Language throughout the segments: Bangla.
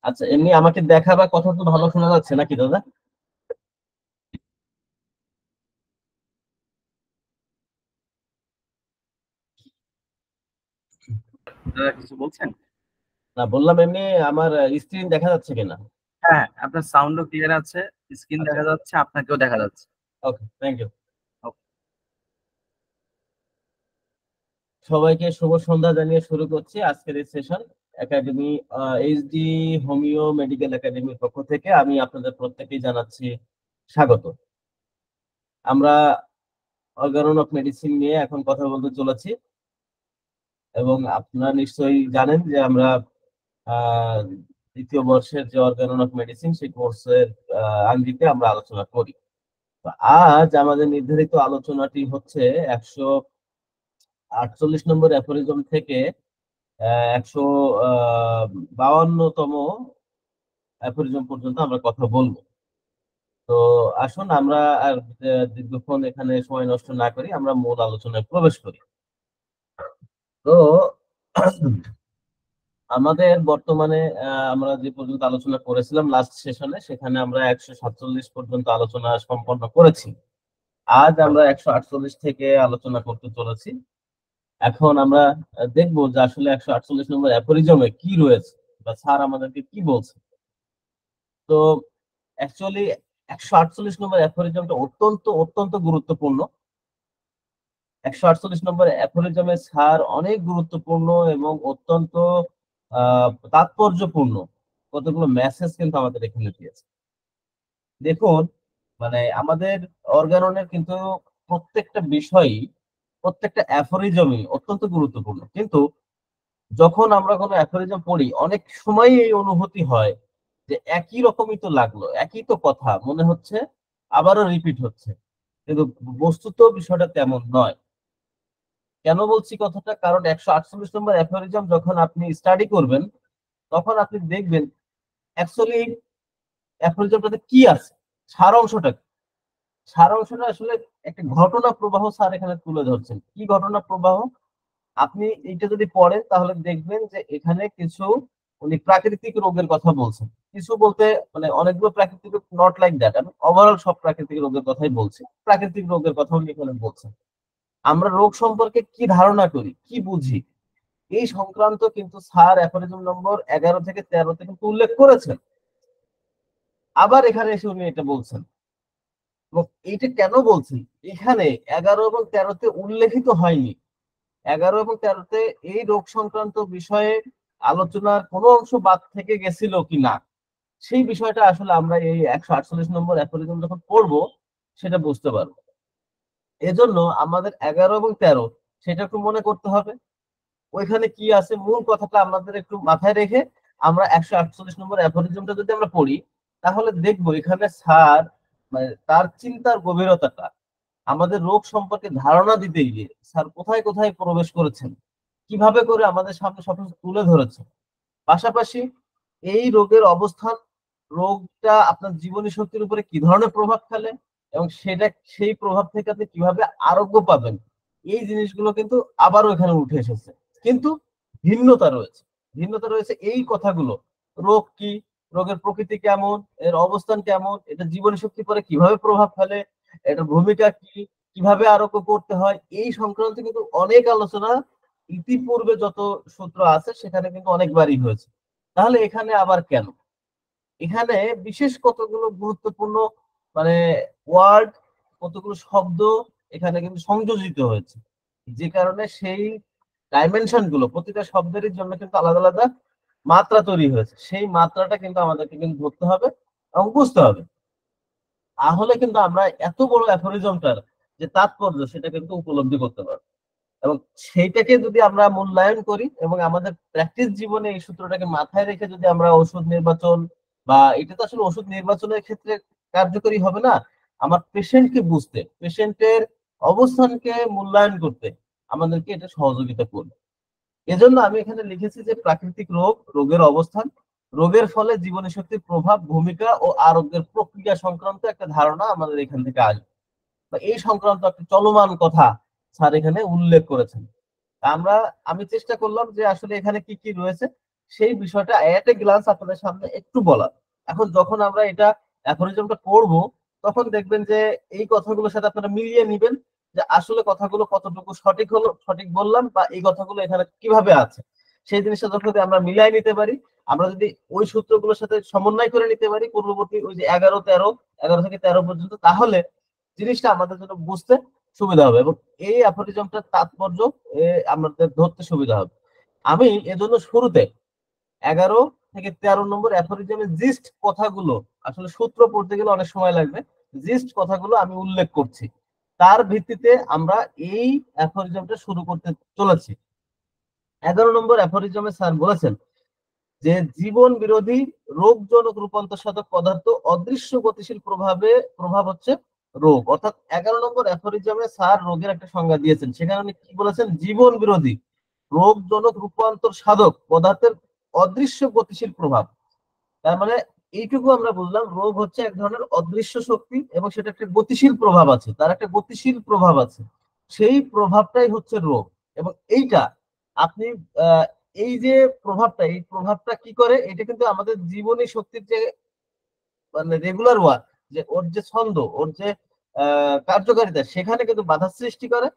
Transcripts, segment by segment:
আচ্ছা, এমনি আমাকে দেখা বা কথা তো ভালো শোনা যাচ্ছে নাকি দাদা? দাদা কিছু বলছেন? না, বললাম এমনি আমার স্ক্রিন দেখা যাচ্ছে কিনা। হ্যাঁ, আপনার সাউন্ডও ক্লিয়ার আছে, স্ক্রিন আচ্ছা, দেখা যাচ্ছে, আপনাকেও দেখা যাচ্ছে। ওকে, থ্যাংক ইউ। ওকে। সবাইকে শুভ সন্ধ্যা জানিয়ে শুরু করছি আজকের এই session. Academy HD homeo medical একাডেমির পক্ষ থেকে আমি আপনাদের প্রত্যেকেই জানাচ্ছি স্বাগত। আমরা অর্গানন অফ মেডিসিন নিয়ে এখন কথা বলতে চলেছি, এবং আপনারা নিশ্চয়ই জানেন যে আমরা আহ, দ্বিতীয় বর্ষের যে অর্গানন অফ মেডিসিন সেই কোর্সের আঙ্গিকে আমরা আলোচনা করি। তো আজ আমাদের নির্ধারিত আলোচনাটি হচ্ছে 148 নম্বর অ্যাফোরিজম থেকে 152তম অ্যাফোরিজম পর্যন্ত আমরা কথা বলবো। তো আসুন আমরা আর দীর্ঘক্ষণ এখানে সময় নষ্ট না করি, আমরা মূল আলোচনায় প্রবেশ করি। তো আমাদের বর্তমানে আমরা যে পর্যন্ত আলোচনা করেছিলাম লাস্ট সেশনে, সেখানে আমরা 147 পর্যন্ত আলোচনা সম্পন্ন করেছি। আজ আমরা 148 থেকে আলোচনা করতে চলেছি। এখন আমরা দেখবো যে আসলে 148 নম্বর অ্যাফোরিজমে কি রয়েছে বা স্যার আমাদেরকে কি বলছে। তো অ্যাকচুয়ালি 148 নম্বর অ্যাফোরিজমটা অত্যন্ত অত্যন্ত গুরুত্বপূর্ণ। 148 নম্বর অ্যাফোরিজমে স্যার অনেক গুরুত্বপূর্ণ এবং অত্যন্ত তাৎপর্যপূর্ণ কতগুলো মেসেজ কিন্তু আমাদের এখানে দিয়েছে। দেখুন, মানে আমাদের অর্গাননের কিন্তু প্রত্যেকটা বিষয়ই, প্রত্যেকটা অ্যাফোরিজমই অত্যন্ত গুরুত্বপূর্ণ, কিন্তু যখন আমরা কোনো অ্যাফোরিজম পড়ি অনেক সময় এই অনুভূতি হয় যে একই রকমই তো লাগলো, একই তো কথা মনে হচ্ছে, আবারও রিপিট হচ্ছে, কিন্তু বস্তুত বিষয়টা তেমন নয়। কেন বলছি কথাটা? কারণ 148 নম্বর অ্যাফোরিজম যখন আপনি স্টাডি করবেন তখন আপনি দেখবেন অ্যাকচুয়ালি অ্যাফোরিজমটাতে কি আছে, সারাংশটা কি। সারাংশটা আসলে একটা ঘটনা প্রবাহ স্যার এখানে তুলে ধরছেন। কি ঘটনা প্রবাহ? আপনি এইটা যদি পড়েন তাহলে দেখবেন যে এখানে কিছু উনি প্রাকৃতিক রোগের কথা বলছেন। কিছু বলতে মানে অনেকগুলো প্রাকৃতিক, নট লাইক দ্যাট, আমি ওভারঅল সব প্রাকৃতিক রোগের কথাই বলছি। প্রাকৃতিক রোগের কথা উনি এখানে বলছেন। আমরা রোগ সম্পর্কে কি ধারণা করি, কি বুঝি, এই সংক্রান্ত কিন্তু স্যার অ্যাফোরিজম নম্বর 11 থেকে 13 কিন্তু উল্লেখ করেছেন। আবার এখানে এসে উনি এটা বলছেন, এবং এইটা কেন বলছি, এখানে 11 এবং 13-তে উল্লেখিত হয়নি। 11 এবং 13-তে এই রোগ সংক্রান্ত বিষয়ে আলোচনার কোনো অংশ বাদ থেকে গেছিল কিনা, সেই বিষয়টা আসলে আমরা এই 148 নম্বর অ্যাফোরিজম যখন পড়বো সেটা বুঝতে পারবো। এজন্য আমাদের 11 এবং 13 সেটা একটু মনে করতে হবে, ওইখানে কি আছে মূল কথাটা আমাদের একটু মাথায় রেখে আমরা 148 নম্বর অ্যাফোরিজমটা যদি আমরা পড়ি তাহলে দেখবো এখানে স্যার মানে তার চিন্তার গভীরতাটা, আমাদের রোগ সম্পর্কে ধারণা দিতে গিয়ে স্যার কোথায় কোথায় প্রবেশ করেছেন, কিভাবে করে আমাদের সামনে সবকিছু তুলে ধরেছেন। পাশাপাশি এই রোগের অবস্থান, রোগটা আপনার জীবনী শক্তির উপরে কি ধরনের প্রভাব ফেলে, এবং সেটা সেই প্রভাব থেকে আপনি কিভাবে আরোগ্য পাবেন, এই জিনিসগুলো কিন্তু আবারও এখানে উঠে এসেছে। কিন্তু ভিন্নতা রয়েছে, ভিন্নতা রয়েছে এই কথাগুলো। রোগ কি, রোগের প্রকৃতি কেমন, এর অবস্থান কেমন, এটা জীবনী শক্তি পরে কিভাবে প্রভাব ফেলে, এটার ভূমিকা কি, কিভাবে আরোগ্য করতে হয়, এই সংক্রান্ত কিন্তু অনেক আলোচনা ইতিপূর্বে যত সূত্র আছে সেখানে কিন্তু অনেকবারই হয়েছে। তাহলে এখানে আবার কেন? এখানে বিশেষ কতগুলো গুরুত্বপূর্ণ মানে ওয়ার্ড, কতগুলো শব্দ এখানে কিন্তু সংযোজিত হয়েছে, যে কারণে সেই ডাইমেনশন গুলো প্রতিটা শব্দের জন্য কিন্তু আলাদা আলাদা মাত্রা তৈরি হয়েছে। সেই মাত্রাটা কিন্তু আমাদেরকে কিন্তু ধরতে হবে এবং বুঝতে হবে, তাহলে কিন্তু আমরা এত বড় অ্যাফোরিজমটার যে তাৎপর্য সেটা কিন্তু উপলব্ধি করতে পারবো। এবং সেইটাকে যদি আমরা মূল্যায়ন করি এবং আমাদের প্র্যাকটিস জীবনে এই সূত্রটাকে মাথায় রেখে যদি আমরা ওষুধ নির্বাচন, বা এটা তো আসলে ওষুধ নির্বাচনের ক্ষেত্রে কার্যকরী হবে না, আমার পেশেন্টকে বুঝতে, পেশেন্টের অবস্থানকে মূল্যায়ন করতে আমাদেরকে এটা সহযোগিতা করবে। এজন্য আমি এখানে লিখেছি যে প্রাকৃতিক রোগ, রোগের অবস্থান, রোগের ফলে জীবনী শক্তির প্রভাব, ভূমিকা ও আরোগ্যের প্রক্রিয়া সংক্রান্ত একটা ধারণা আমাদের এখান থেকে আসবে, বা এই সংক্রান্ত একটা চলমান কথা স্যার এখানে উল্লেখ করেছেন। আমি চেষ্টা করলাম যে আসলে এখানে কি কি রয়েছে সেই বিষয়টা এট এ গ্লান্স আপনাদের সামনে একটু বলার। এখন যখন আমরা এটা অ্যাফোরিজমটা করব, তখন দেখবেন যে এই কথাগুলোর সাথে আপনারা মিলিয়ে নিবেন যে আসলে কথাগুলো কতটুকু সঠিক হলো, সঠিক বললাম, বা এই কথাগুলো এখানে কিভাবে আছে। সেই জিনিসটা যখন যদি আমরা মিলাই নিতে পারি, আমরা যদি ওই সূত্রগুলোর সাথে সমন্বয় করে নিতে পারি পূর্ববর্তী ওই যে 11 থেকে 13 পর্যন্ত, তাহলে জিনিসটা আমাদের জন্য বুঝতে সুবিধা হবে এবং এই অ্যাফোরিজমটার তাৎপর্য আমাদের ধরতে সুবিধা হবে। আমি এজন্য শুরুতে 11 থেকে 13 নম্বর অ্যাফোরিজমের জিস্ট কথাগুলো, আসলে সূত্র পড়তে গেলে অনেক সময় লাগবে, জিস্ট কথাগুলো আমি উল্লেখ করছি। তার ভিত্তিতে আমরা এই অ্যাফোরিজমটা শুরু করতে চলেছি। 11 নম্বর অ্যাফোরিজমে স্যার বলেছেন যে জীবন বিরোধী রোগজনক রূপান্তর সাধক পদার্থ অদৃশ্য গতিশীল প্রভাব হচ্ছে রোগ। অর্থাৎ 11 নম্বর অ্যাফোরিজমে স্যার রোগের একটা সংজ্ঞা দিয়েছেন। সেখানে উনি কি বলেছেন? জীবন বিরোধী রোগজনক রূপান্তর সাধক পদার্থের অদৃশ্য গতিশীল প্রভাব। তার মানে এইটুকু আমরা বুঝলাম, রোগ হচ্ছে এক ধরনের অদৃশ্য শক্তি এবং সেটা একটা গতিশীল প্রভাব আছে, তার একটা গতিশীল প্রভাব আছে, সেই প্রভাবটাই হচ্ছে রোগ। এবং এইটা আপনি আহ, এই প্রভাবটা কি করে, এটা কিন্তু আমাদের জীবনী শক্তির যে মানে রেগুলার ওয়ার্ক, যে ওর যে ছন্দ, ওর যে কার্যকারিতা, সেখানে কিন্তু বাধা সৃষ্টি করে।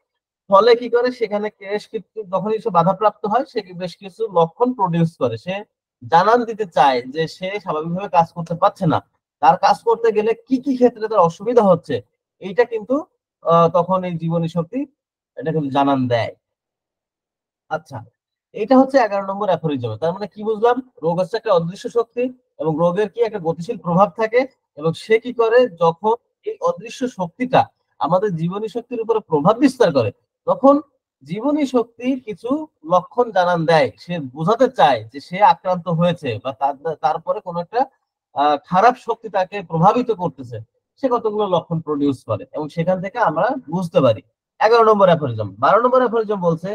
ফলে কি করে, সেখানে বেশ কিছু যখনই সে বাধাপ্রাপ্ত হয়, সে বেশ কিছু লক্ষণ প্রডিউস করে। সে জানান দিতে চায় যে সে স্বাভাবিকভাবে কাজ করতে পারছে না, তার কাজ করতে গেলে কি কি ক্ষেত্রে তার অসুবিধা হচ্ছে, এইটা কিন্তু তখন এই জীবনী শক্তি এটা কিন্তু জানান দেয়। আচ্ছা, এটা হচ্ছে 11 নম্বর অ্যাফোরিজম। তার মানে কি বুঝলাম? রোগ হচ্ছে একটা অদৃশ্য শক্তি এবং রোগের কি একটা গতিশীল প্রভাব থাকে, এবং সে কি করে, যখন এই অদৃশ্য শক্তিটা আমাদের জীবনী শক্তির উপরে প্রভাব বিস্তার করে, তখন জীবনী শক্তি কিছু লক্ষণ জানান দেয়। সে বোঝাতে চায় যে সে আক্রান্ত হয়েছে বা তারপরে কোনো একটা খারাপ শক্তি তাকে প্রভাবিত করতেছে। সে কতগুলো লক্ষণ প্রডিউস করে এবং সেখান থেকে আমরা বুঝতে পারি। 11 নম্বর অ্যাফোরিজম। 12 নম্বর অ্যাফোরিজম বলছে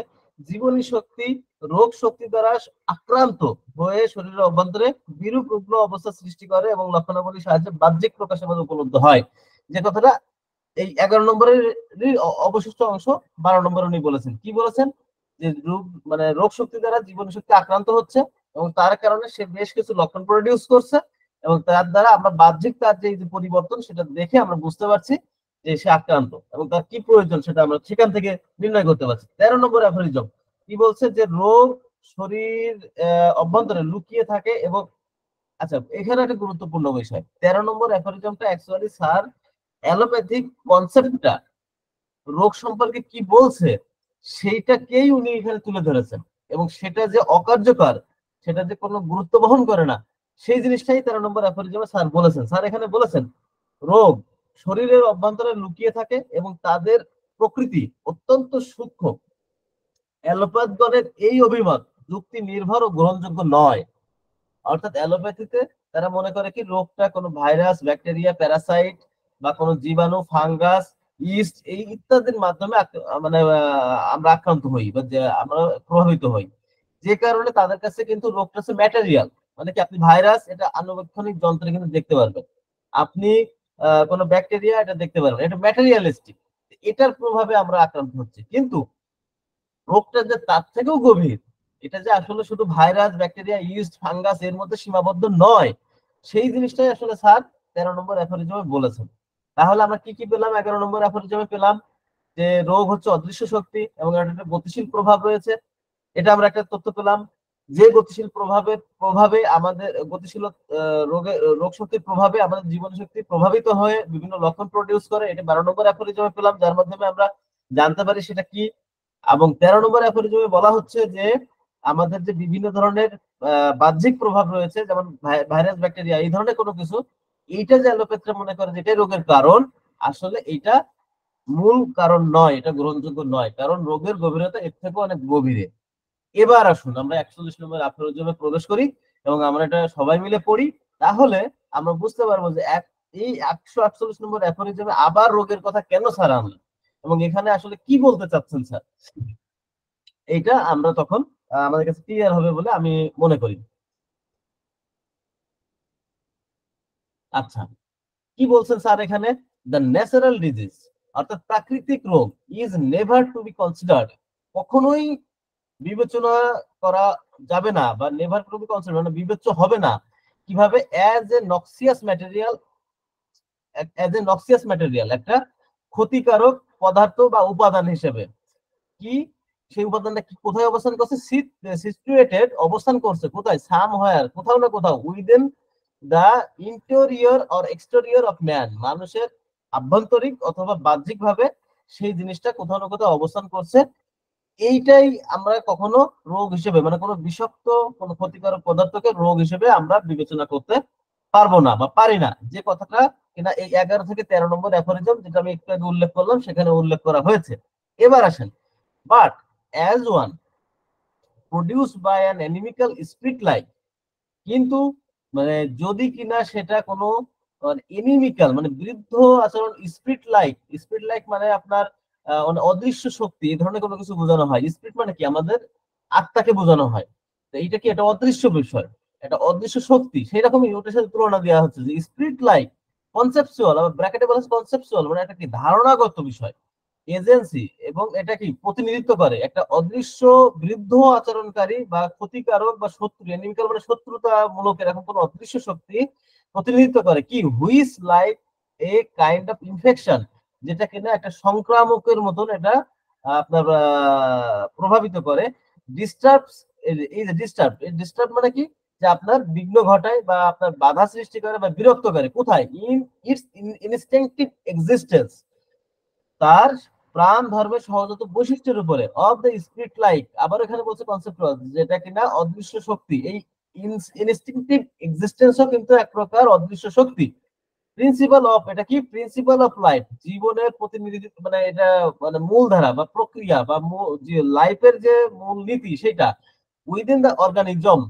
জীবনী শক্তি রোগ শক্তি দ্বারা আক্রান্ত হয়ে শরীরের অভ্যন্তরে বিরূপ রুগ্ন অবস্থা সৃষ্টি করে এবং লক্ষণাবলীর সাহায্যে বাহ্যিক প্রকাশের মধ্যে উপলব্ধ হয়। যে কথাটা এই 11 নম্বরের অবশিষ্ট অংশ 12 নম্বর উনি বলেছেন। কি বলেছেন? যে রোগ মানে রোগ শক্তি দ্বারা জীবনী শক্তি আক্রান্ত হচ্ছে এবং তার কারণে সে বেশ কিছু লক্ষণ প্রডিউস করছে, এবং তার দ্বারা আমরা বাহ্যিক তার যে পরিবর্তন সেটা দেখে আমরা বুঝতে পারছি যে সে আক্রান্ত এবং তার কি প্রয়োজন সেটা আমরা সেখান থেকে নির্ণয় করতে পারছি। 13 নম্বর অ্যাফোরিজম কি বলছে? যে রোগ শরীর অভ্যন্তরে লুকিয়ে থাকে এবং আচ্ছা, এখানে একটা গুরুত্বপূর্ণ বিষয়, 13 নম্বর অ্যাফোরিজমটা অ্যাকচুয়ালি স্যার অ্যালোপ্যাথিক কনসেপ্টটা রোগ সম্পর্কে কি বলছে সেইটাকেই উনি এখানে তুলে ধরেছেন, এবং সেটা যে অকার্যকর, সেটা যে কোনো গুরুত্ব বহন করে না, সেই জিনিসটাই 13 নম্বর অ্যাফোরিজমে স্যার বলেছেন। স্যার এখানে বলেছেন রোগ শরীরের অভ্যন্তরে লুকিয়ে থাকে এবং তাদের প্রকৃতি অত্যন্ত সূক্ষ্ম। অ্যালোপ্যাথগণের এই অভিমত যুক্তি নির্ভর ও গ্রহণযোগ্য নয়। অর্থাৎ অ্যালোপ্যাথিতে তারা মনে করে কি রোগটা কোনো ভাইরাস, ব্যাকটেরিয়া, প্যারাসাইট বা কোনো জীবাণু, ফাঙ্গাস, ইস্ট এই ইত্যাদির মাধ্যমে মানে আমরা আক্রান্ত হই বা যে আমরা প্রভাবিত হই। যে কারণে তাদের কাছে কিন্তু রোগটা হচ্ছে ম্যাটেরিয়াল। মানে কি, আপনি ভাইরাস এটা আনুবীক্ষণিক যন্ত্রে কিন্তু দেখতে পারবেন, আপনি কোনো ব্যাকটেরিয়া এটা দেখতে পারবেন, এটা ম্যাটেরিয়ালিস্টিক, এটার প্রভাবে আমরা আক্রান্ত হচ্ছি। কিন্তু রোগটা যে তার থেকেও গভীর, এটা যে আসলে শুধু ভাইরাস, ব্যাকটেরিয়া, ইস্ট, ফাঙ্গাস এর মধ্যে সীমাবদ্ধ নয়, সেই জিনিসটাই আসলে স্যার 13 নম্বর অ্যাফোরিজমে বলেছেন। তাহলে আমরা কি কি পেলাম? 11 নম্বর অ্যাফোরিজমে পেলাম যে রোগ হচ্ছে অদৃশ্য শক্তি এবং এর একটা গতিশীল প্রভাব রয়েছে। এটা আমরা একটা তথ্য পেলাম। যে গতিশীল প্রভাবের প্রভাবে আমাদের গতিশীল রোগ শক্তির প্রভাবে আমাদের জীবন শক্তি প্রভাবিত হয়ে বিভিন্ন লক্ষণ প্রডিউস করে, এটা 12 নম্বর অ্যাফোরিজমে পেলাম, যার মাধ্যমে আমরা জানতে পারি সেটা কি। এবং 13 নম্বর অ্যাফোরিজমে বলা হচ্ছে যে আমাদের যে বিভিন্ন ধরনের বাহ্যিক প্রভাব রয়েছে, যেমন ভাইরাস, ব্যাকটেরিয়া, এই ধরনের কোনো কিছু, এইটা যে অ্যালোপ্যাথরা মনে করে যেটাই রোগের কারণ, আসলে এইটা মূল কারণ নয়, এটা গ্রহণযোগ্য নয়, কারণ রোগের গভীরতা এর থেকে অনেক গভীরে। এবার আসুন আমরা 41 নম্বর অ্যাফোরিজমে প্রবেশ করি এবং আমরা এটা সবাই মিলে পড়ি। তাহলে আমরা বুঝতে পারবো যে এই 148 নম্বর অ্যাফোরিজমে আবার রোগের কথা কেন স্যার আনলেন এবং এখানে আসলে কি বলতে চাচ্ছেন স্যার, এইটা আমরা তখন আমাদের কাছে ক্লিয়ার হবে বলে আমি মনে করি। আচ্ছা, কি বলছেন স্যার এখানে? দ্য ন্যাচারাল ডিজিজ, অর্থাৎ প্রাকৃতিক রোগ is never to be considered, কখনোই বিবেচনা করা যাবে না, বা নেভার টু বি কনসিডার্ড মানে বিবেচ্য হবে না। কিভাবে? অ্যাজ এ নক্সিয়াস ম্যাটেরিয়াল, একটা ক্ষতিকারক পদার্থ বা উপাদান হিসেবে। কি সেই উপাদানটা কি কোথায় অবস্থান করছে? সিচুয়েটেড, অবস্থান করছে কোথায়? সামহায়ার, কোথাও না কোথাও, within the interior or exterior of man, মানুষের আভ্যন্তরিক অথবা বাহ্যিক ভাবে সেই জিনিসটা কোথাও না কোথাও অবস্থান করছে। এইটাই আমরা কখনো রোগ হিসেবে, মানে কোনো বিষাক্ত কোনো ক্ষতিকারক পদার্থকে রোগ হিসেবে আমরা বিবেচনা করতে পারবো না বা পারি না, যে কথাটা কিনা এই 11 থেকে 13 নম্বর অ্যাফোরিজম, যেটা আমি একটু আগে উল্লেখ করলাম, সেখানে উল্লেখ করা হয়েছে। এবার আসেন, but as one produced by an inimical spirit like, কিন্তু মানে যদি কিনা সেটা কোনো এনিমিক্যাল মানে বৃদ্ধ আচরণ, স্পিরিট লাইক মানে আপনার মানে অদৃশ্য শক্তি, এই ধরনের কোনো কিছু বোঝানো হয়। স্পিরিট মানে কি? আমাদের আত্মাকে বোঝানো হয়। তো এইটা কি? এটা অদৃশ্য বিষয়, এটা অদৃশ্য শক্তি। সেই রকমই ওটার সাথে তুলনা দেওয়া হচ্ছে যে স্পিরিট লাইক কনসেপচুয়াল, আবার ব্র্যাকেটে বলা হচ্ছে কনসেপচুয়াল, মানে এটা কি? ধারণাগত বিষয়, এজেন্সি, এবং এটা কি প্রতিনিধিত্ব করে একটা অদৃশ্য বৃদ্ধ আচরণকারী বা ক্ষতিকারক বা শত্রু, এনিমিক্যাল মানে শত্রুতামূলক, এরকম কোন অদৃশ্য শক্তি প্রতিনিধিত্ব করে কি? Which like a kind of infection, যেটা কিনা একটা সংক্রামকের মতন এটা আপনার প্রভাবিত করে। ডিস্টার্বস, এই যে ডিস্টার্ব মানে কি? যে আপনার বিঘ্ন ঘটায় বা আপনার বাধা সৃষ্টি করে বা বিরক্ত করে। কোথায়? ইন ইটস ইনস্টিংক্টিভ এক্সিস্টেন্স, তার প্রাণ ধর্মের সহজাত বৈশিষ্ট্যের উপরে। অফ দ্য স্পিরিট লাইক, আবার এখানে বলছে কনসেপ্টুয়াল, যেটা কিনা অদৃশ্য শক্তি। এই ইনস্টিংক্টিভ এক্সিস্টেন্সও কিন্তু এক প্রকার অদৃশ্য শক্তি। প্রিন্সিপাল অফ, এটা কি? প্রিন্সিপাল অফ লাইফ, জীবনের প্রতিনিধিত্ব, মানে এটা মানে মূলধারা বা প্রক্রিয়া বা যে লাইফের যে মূল নীতি সেটা। উইদিন দ্য অর্গানিজম,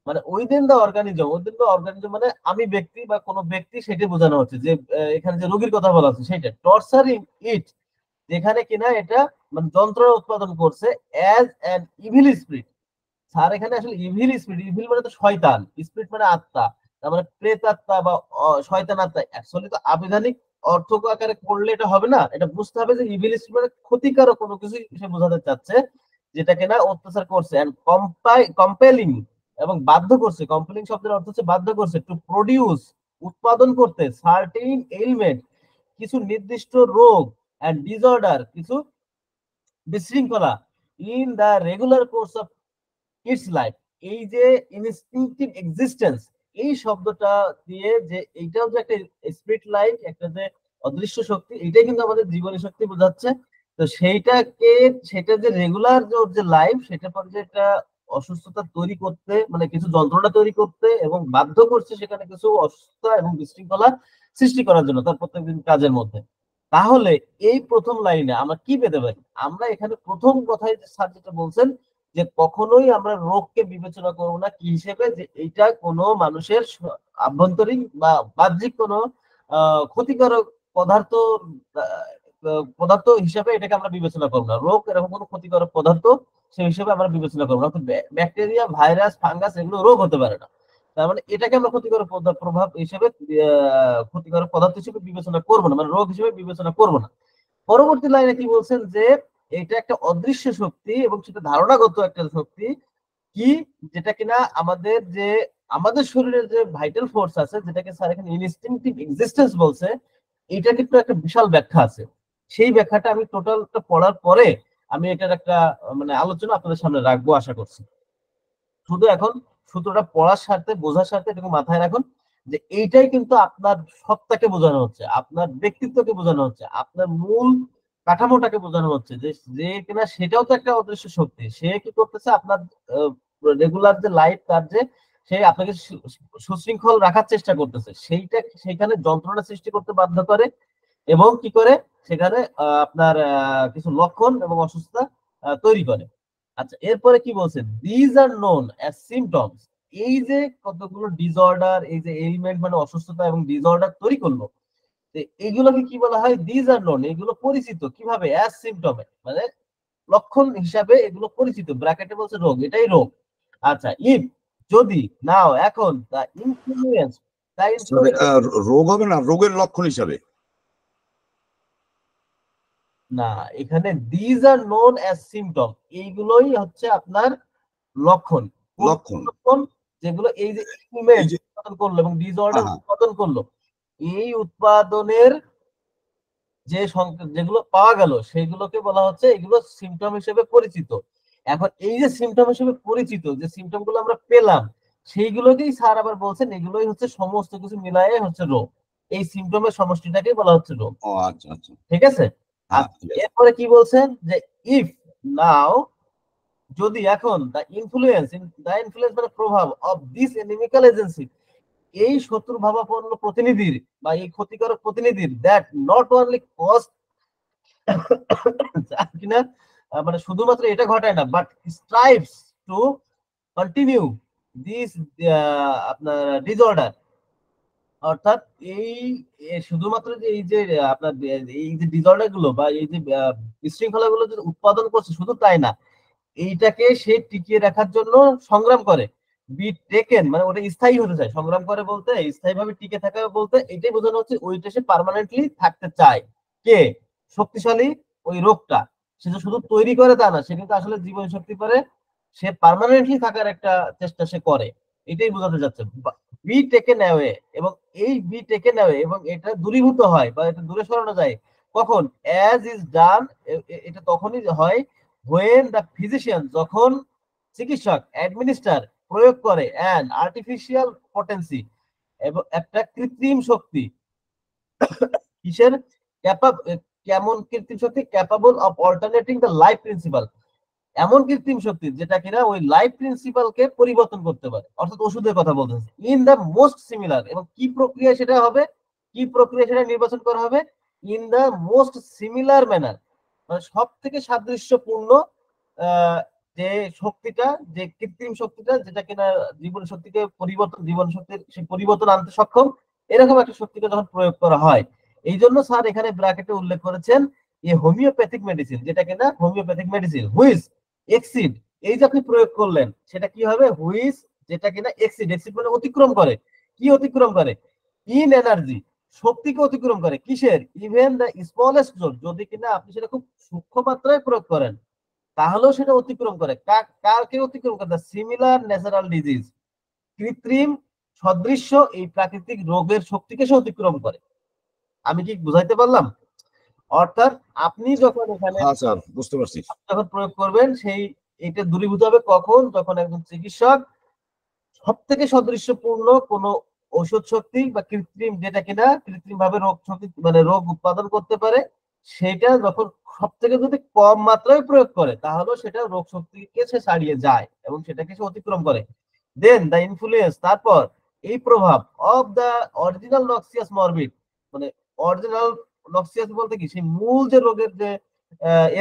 মানে উইদিন দ্য অর্গানিজম মানে আমি ব্যক্তি বা কোনো ব্যক্তি, সেটা বোঝানো হচ্ছে। যে এখানে যে রোগীর কথা বলা হচ্ছে সেটা টর্চারিং ইট, যেখানে কিনা এটা মানে যন্ত্রণা উৎপাদন করছে as an evil spirit. Sir এখানে আসলে ইভিল স্পিরিট, ইভিল মানে তো শয়তান, স্পিরিট মানে আত্মা, তার মানে প্রেত আত্মা বা শয়তান আত্মা। অ্যাকচুয়ালি তো আবিধানিক অর্থ আকারে করলে এটা হবে না, এটা বুঝতে হবে যে ইভিল স্পিরিট মানে ক্ষতিকারক কোনো কিছু সে বোঝাতে চাচ্ছে, যেটা কিনা অত্যাচার করছে। এন্ড কম্পেলিং, এবং বাধ্য করছে। কম্পেলিং শব্দের অর্থ হচ্ছে বাধ্য করছে। টু প্রডিউস, উৎপাদন করতে। সার্টেন এলিমেন্ট, কিছু নির্দিষ্ট রোগ। এন্ড ডিসঅর্ডার, কিছু বিশৃঙ্খলা। In the regular course of its life, এই যে ইনস্টিংক্টিভ এক্সিস্টেন্স, এই শব্দটা দিয়ে যে এইটাও যে একটা স্পিরিট লাইক, একটা যে অদৃশ্য শক্তি, এটাই কিন্তু আমাদের জীবনী শক্তি বোঝাচ্ছে। তো সেইটাকে, সেটা যে রেগুলার যে লাইফ, সেটা পর যে একটা অসুস্থতা তৈরি করতে, মানে কিছু যন্ত্রণা তৈরি করতে, এবং বাধ্য করছে সেখানে কিছু অসুস্থতা এবং বিশৃঙ্খলা সৃষ্টি করার জন্য তার প্রত্যেকদিন কাজের মধ্যে। তাহলে এই প্রথম লাইনে আমরা কি পেতে পারি? আমরা এখানে প্রথম কথাই স্যার যেটা বলছেন, যে কখনোই আমরা রোগকে বিবেচনা করবো না কি হিসেবে, যে এইটা কোনো মানুষের আভ্যন্তরীণ বা বাহ্যিক কোনো ক্ষতিকারক পদার্থ, পদার্থ হিসেবে এটাকে আমরা বিবেচনা করবো না। রোগ এরকম কোনো ক্ষতিকারক পদার্থ সেই হিসেবে আমরা বিবেচনা করবো না। ব্যাকটেরিয়া, ভাইরাস, ফাঙ্গাস এগুলো রোগ হতে পারে না। তার মানে এটাকে আমরা ক্ষতিকারক প্রভাব হিসেবে, ক্ষতিকারক পদার্থ হিসেবে বিবেচনা করবো না, মানে রোগ হিসেবে বিবেচনা করবো না। পরবর্তী লাইনে কি বলছেন? যে এটা একটা অদৃশ্য শক্তি এবং সেটা ধারণাগত একটা শক্তি। কি? যেটা কিনা আমাদের যে আমাদের শরীরের যে ভাইটাল ফোর্স আছে, যেটাকে স্যার এখানে ইনস্টিংক্টিভ এক্সিস্টেন্স বলছে, এটা কিন্তু একটা বিশাল ব্যাখ্যা আছে। সেই ব্যাখ্যাটা আমি টোটালটা পড়ার পরে আমি এটার একটা মানে আলোচনা আপনাদের সামনে রাখবো আশা করছি। শুধু এখন সূত্রটা পড়ার সাথে, বোঝার সাথে এটুকু মাথায় রাখুন, যে এইটাই কিন্তু আপনার সত্তাকে বোঝানো হচ্ছে, আপনার ব্যক্তিত্বকে বোঝানো হচ্ছে, আপনার মূল কাঠামোটাকে বোঝানো হচ্ছে। যে যে কিনা সেটাও তো একটা অদৃশ্য শক্তি। সে কি করতেছে? আপনার রেগুলার যে লাইফ, তার যে সে আপনাকে সুশৃঙ্খল রাখার চেষ্টা করতেছে, সেইটা সেইখানে যন্ত্রণা সৃষ্টি করতে বাধ্য করে, এবং কি করে সেখানে আপনার কিছু লক্ষণ এবং অসুস্থতা তৈরি করে। আচ্ছা, এরপরে কি বলছে? These are known as symptoms, এই যে কতগুলো ডিসঅর্ডার, এই যে এলিমেন্ট মানে অসুস্থতা এবং ডিসঅর্ডার তৈরি করলো, এইগুলোকে কি বলা হয়? দিজ আর নোন, এগুলো পরিচিত কিভাবে? অ্যাজ সিমটমে, মানে লক্ষণ হিসাবে এগুলো পরিচিত। ব্র্যাকেটে বলছে রোগ, এটাই রোগ। আচ্ছা, ইফ, যদি, নাও, এখন, দা ইনফ্লুয়েন্স, দা তবে ইনফ্লুয়েন্স, রোগ হবে না, রোগের লক্ষণ হিসাবে। না, এখানে these are known as symptom, এইগুলোই হচ্ছে আপনার লক্ষণ। কোন লক্ষণ। লক্ষণ? যেগুলো এই যে ইমেজ এই যে উৎপাদন করলো এবং ডিসঅর্ডার হ্যাঁ, উৎপাদন করলো, এই উৎপাদনের যে যেগুলো পাওয়া গেল সেগুলোকে বলা হচ্ছে, এগুলো সিমটম হিসেবে পরিচিত। এখন এই যে সিমটম হিসেবে পরিচিত যে সিমটম গুলো আমরা পেলাম, সেইগুলোকেই স্যার আবার বলছেন এগুলোই হচ্ছে সমস্ত কিছু মিলায়ে হচ্ছে রোগ। এই সিমটমের সমষ্টিটাকেই বলা হচ্ছে রোগ। ও আচ্ছা আচ্ছা, ঠিক আছে? হ্যাঁ আচ্ছা, ঠিক আছে। এরপরে কি বলছেন যে ইফ নাও, যদি এখন দ্য ইনফ্লুয়েন্স মানে প্রভাব অফ দিস এনিমিক্যাল এজেন্সি, এই শত্রুভাবাপন্ন প্রতিনিধির বা এই ক্ষতিকারক প্রতিনিধির, দ্যাট নট অনলি কজ কিনা মানে শুধুমাত্র এটা ঘটায় না, বাট স্ট্রাইভস টু কন্টিনিউ দিস আপনার ডিসঅর্ডার, অর্থাৎ এই শুধুমাত্র যে এই যে আপনার এই যে ডিসঅর্ডার গুলো বা এই যে বিশৃঙ্খলা গুলো যে উৎপাদন করছে শুধু তাই না, এইটাকে সে টিকিয়ে রাখার জন্য সংগ্রাম করে। বি টেকেন মানে ওটা স্থায়ী হতে চায়, সংগ্রাম করে বলতে স্থায়ী ভাবে টিকে থাকা বলতে এটাই বোঝানো হচ্ছে ওইটা সে পার্মানেন্টলি থাকতে চায়। কে? শক্তিশালী ওই রোগটা। সে যে শুধু তৈরি করে তা না, সে কিন্তু আসলে জীবন শক্তি করে, সে পার্মানেন্টলি থাকার একটা চেষ্টা সে করে, এটাই বোঝাতে যাচ্ছে। বি টেকেন অ্যাওয়ে, এবং এই বি টেকেন অ্যাওয়ে এবং এটা দূরীভূত হয় বা এটা দূরে সরানো যায় কখন? অ্যাজ ইজ ডান, এটা তখনই হয় when the physician, যখন চিকিৎসক অ্যাডমিনিস্টার প্রয়োগ করে an artificial potency, এবং একটা কৃত্রিম শক্তি। কিসের? কেমন কৃত্রিম শক্তি? Capable of alternating the life principle, এমন কৃত্রিম শক্তি যেটা কিনা ওই লাইফ প্রিন্সিপালকে পরিবর্তন করতে পারে, অর্থাৎ ওষুধের কথা বলতেছে। ইন দ্য মোস্ট সিমিলার, এবং কি প্রক্রিয়া সেটা হবে, কি প্রক্রিয়া সেটা নির্বাচন করা হবে? In the most similar manner, মানে সব থেকে সাদৃশ্যপূর্ণ যে শক্তিটা, যে কৃত্রিম শক্তিটা যেটা কিনা জীবন শক্তিকে পরিবর্তন, জীবন শক্তির সেই পরিবর্তন আনতে সক্ষম, এরকম একটা শক্তিকে যখন প্রয়োগ করা হয়। এই জন্য স্যার এখানে ব্র্যাকেটে উল্লেখ করেছেন এই হোমিওপ্যাথিক মেডিসিন, যেটা কিনা হোমিওপ্যাথিক মেডিসিন হুইচ এক্সিড, এই যে আপনি প্রয়োগ করলেন সেটা কি হবে? হুইচ, যেটা কিনা এক্সিড, এক্সিড মানে অতিক্রম করে। কি অতিক্রম করে? ইন এনার্জি, শক্তিকে অতিক্রম করে। কিসের? ইভেন দ্য স্মলেস্ট ডোজ, যদি কিনা আপনি সেটা খুব সূক্ষ্ম মাত্রায় প্রয়োগ করেন তাহলেও সেটা অতিক্রম করে। কারকে অতিক্রম করে? সিমিলার ন্যাচারাল ডিজিজ, কৃত্রিম সদৃশ্য এই প্রাকৃতিক রোগের শক্তিকে সে অতিক্রম করে। আমি কি বুঝাইতে পারলাম? অর্থাৎ আপনি যখন এখানে হ্যাঁ স্যার, বুঝতে পারছি। যখন প্রয়োগ করবেন সেই এটা দূরীভূত হবে কখন? যখন একজন চিকিৎসক সব থেকে সদৃশ্যপূর্ণ কোন ঔষধ শক্তি বা কৃত্রিম, যেটা কিনা কৃত্রিম ভাবে রোগ শক্তি মানে রোগ উৎপাদন করতে পারে, সেটা যখন সব থেকে যদি কম মাত্রায় প্রয়োগ করে তাহলে সেটা রোগ শক্তিকে সে ছাড়িয়ে যায় এবং সেটাকে সে অতিক্রম করে। দেন দ্য ইনফ্লুয়েন্স, তারপর এই প্রভাব of the original noxious morbid, মানে অরিজিনাল নক্সিয়াস বলতে কি সেই মূল যে রোগের যে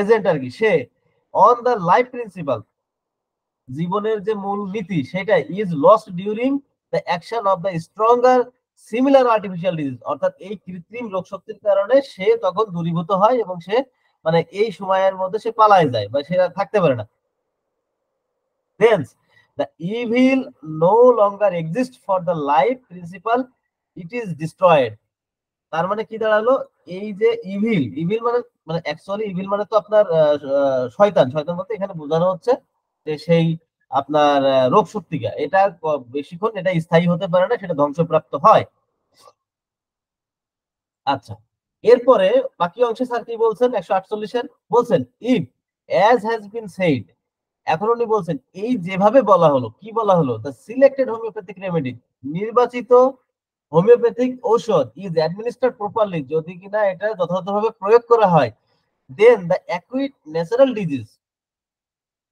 এজেন্ট আর কি, সে অন দ্য লাইফ প্রিন্সিপাল, জীবনের যে মূল নীতি সেটা is lost during the action of the stronger similar artificial disease, অর্থাৎ এই কৃত্রিম রোগ শক্তির কারণে সে তখন দূরীভূত হয় এবং সে মানে এই সময়ের মধ্যে সে পালায় যায় বা সে আর থাকতে পারে না। Hence, the evil no longer exists for the life principle, it is destroyed. তার মানে কি দাঁড়ালো? এই যে ইভিল, ইভিল মানে মানে অ্যাকচুয়ালি ইভিল মানে তো আপনার শয়তান, শয়তান বলতে এখানে বোঝানো হচ্ছে যে সেই আপনার রোগ শক্তিকা, এটা বেশিক্ষণ এটা স্থায়ী হতে পারে না, সেটা ধ্বংসপ্রাপ্ত হয়। আচ্ছা, এরপরে বাকি অংশে স্যার কি বলছেন? 148-এর বলছেন if as has been said, এখন উনি বলছেন এই যেভাবে বলা হলো, কি বলা হলো? দ্য সিলেক্টেড হোমিওপ্যাথিক রেমেডি, নির্বাচিত হোমিওপ্যাথিক ঔষধ ইজ অ্যাডমিনিস্টার্ড প্রপারলি, যদি কিনা এটা যথাযথভাবে প্রয়োগ করা হয়, then the acute natural disease,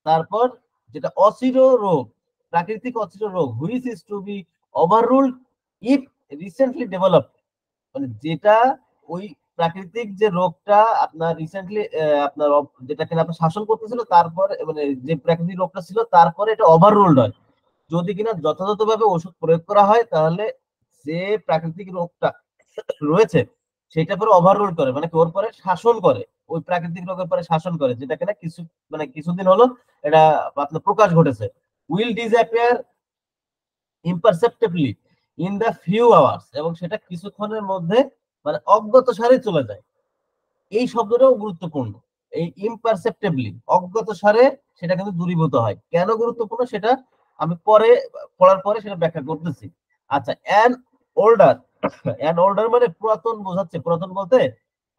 তারপর যেটা অচির রোগ, প্রাকৃতিক অচির রোগ, which is to be overruled if recently developed, মানে যেটা ওই প্রাকৃতিক যে রোগটা আপনার রিসেন্টলি আপনার যেটা কিনা আপনার শাসন করতেছিল, তারপর মানে যে প্রাকৃতিক রোগটা ছিল তারপরে এটা ওভাররুলড হয়, যদি কিনা যথাযথভাবে ওষুধ প্রয়োগ করা হয় তাহলে যে প্রাকৃতিক রোগটা রয়েছে সেটা পরে ওভাররুল করে, মানে কি ওর পরে শাসন করে, ওই প্রাকৃতিক রোগের পরে শাসন করে, যেটা কিনা কিছু মানে কিছুদিন হলো এটা আপনার প্রকাশ ঘটেছে। Will disappear imperceptibly in the few hours, এবং সেটা কিছুক্ষণের মধ্যে মানে অজ্ঞাতসারে চলে যায়। এই শব্দটাও গুরুত্বপূর্ণ। এই ইমপারসেপ্টেবলি, অজ্ঞাত সারে সেটা কিন্তু দূরীভূত হয়। কেন গুরুত্বপূর্ণ সেটা আমি পরে পড়ার পরে সেটা ব্যাখ্যা করতেছি। আচ্ছা, অ্যান ওল্ডার, অ্যান ওল্ডার মানে পুরাতন বোঝাচ্ছে। পুরাতন বলতে